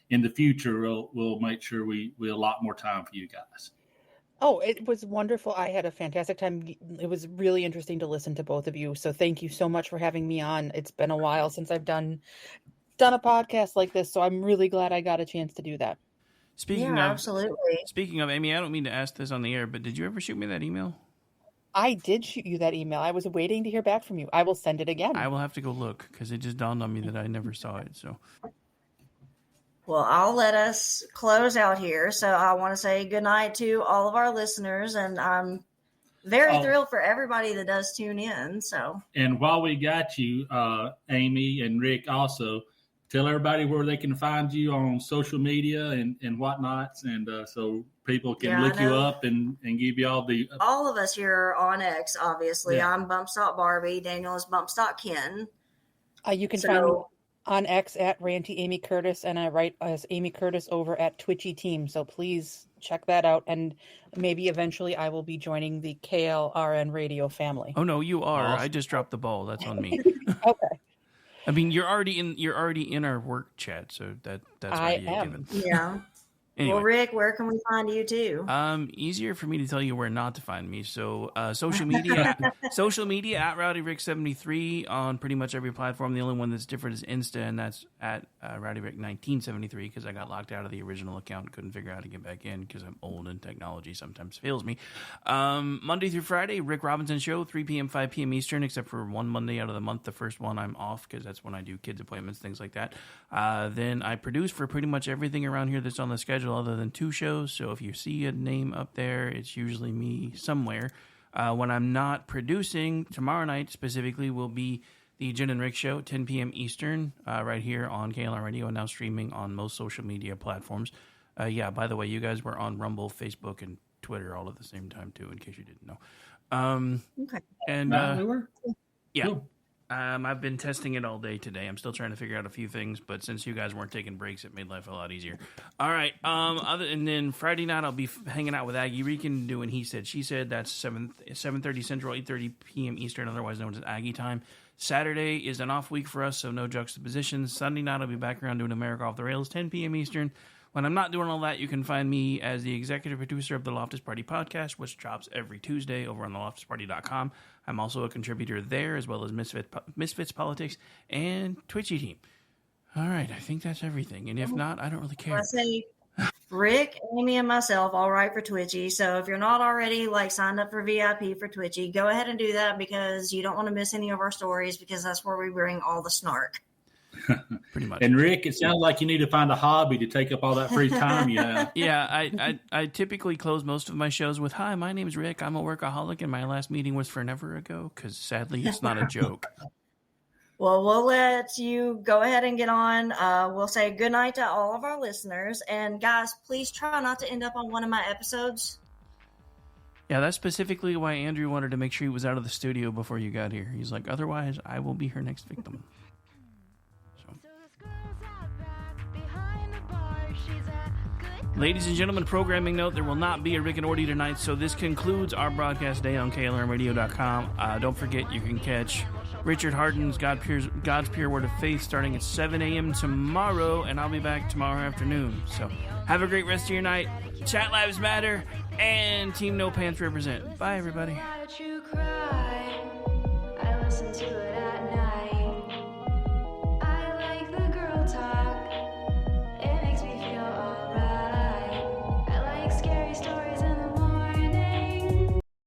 I: in the future, we'll make sure we allot more time for you guys.
M: Oh, it was wonderful. I had a fantastic time. It was really interesting to listen to both of you. So thank you so much for having me on. It's been a while since I've done a podcast like this, so I'm really glad I got a chance to do that.
J: Absolutely.
D: Speaking of, Amy, I don't mean to ask this on the air, but did you ever shoot me that email?
M: I did shoot you that email. I was waiting to hear back from you. I will send it again.
D: I will have to go look because it just dawned on me that I never saw it. So,
J: well, I'll let us close out here. So I want to say good night to all of our listeners, and I'm very thrilled for everybody that does tune in. So,
I: and while we got you, Amy and Rick, also tell everybody where they can find you on social media and whatnots, and so people can look you up and give you
J: all of us here are on X, obviously. Yeah. I'm Bumpstock Barbie. Daniel is Bumpstock Ken.
M: You can find me on X at Ranty Amy Curtis, and I write as Amy Curtis over at Twitchy Team. So please check that out, and maybe eventually I will be joining the KLRN radio family.
D: Oh no, you are. Awesome. I just dropped the ball. That's on me.
M: Okay.
D: I mean, you're already in our work chat, so that's
J: I am. Given. Yeah. Anyway. Well, Rick, where can we find you too?
D: Easier for me to tell you where not to find me. So social media at RowdyRick73 on pretty much every platform. The only one that's different is Insta, and that's at RowdyRick1973 because I got locked out of the original account and couldn't figure out how to get back in because I'm old and technology sometimes fails me. Monday through Friday, Rick Robinson Show, 3 p.m., 5 p.m. Eastern, except for one Monday out of the month. The first one I'm off because that's when I do kids' appointments, things like that. Then I produce for pretty much everything around here that's on the schedule other than 2 shows. So if you see a name up there, it's usually me somewhere. When I'm not producing, tomorrow night specifically will be the Jen and Rick Show, 10 p.m. Eastern, right here on KLR Radio, and now streaming on most social media platforms. By the way, you guys were on Rumble, Facebook, and Twitter all at the same time, too, in case you didn't know.
J: Okay.
D: And
I: we were?
D: Yeah.
I: Cool.
D: I've been testing it all day today. I'm still trying to figure out a few things, but since you guys weren't taking breaks, it made life a lot easier. All right. And then Friday night, I'll be hanging out with Aggie Reekin doing He Said, She Said. That's 7:30 Central, 8:30 p.m. Eastern, otherwise known as Aggie time. Saturday is an off week for us, so no juxtapositions. Sunday night, I'll be back around doing America Off the Rails, 10 p.m. Eastern. When I'm not doing all that, you can find me as the executive producer of the Loftus Party podcast, which drops every Tuesday over on theloftusparty.com. I'm also a contributor there, as well as Misfits Politics and Twitchy Team. All right, I think that's everything. And if not, I don't really care.
J: I say Rick, Amy, and myself all right for Twitchy. So if you're not already signed up for VIP for Twitchy, go ahead and do that because you don't want to miss any of our stories because that's where we bring all the snark.
D: Pretty much.
I: And Rick, it sounds like you need to find a hobby to take up all that free time you have.
D: Yeah, I typically close most of my shows with, "Hi, my name's Rick. I'm a workaholic, and my last meeting was forever ago," because sadly, it's not a joke.
J: Well, we'll let you go ahead and get on. We'll say good night to all of our listeners. And guys, please try not to end up on one of my episodes.
D: Yeah, that's specifically why Andrew wanted to make sure he was out of the studio before you got here. He's like, otherwise, I will be her next victim. Ladies and gentlemen, programming note, there will not be a Rick and Morty tonight, so this concludes our broadcast day on KLRMradio.com. Don't forget, you can catch Richard Harden's God's Pure Word of Faith starting at 7 a.m. tomorrow, and I'll be back tomorrow afternoon. So have a great rest of your night. Chat Lives Matter, and Team No Pants represent. Bye, everybody.
H: I listen to it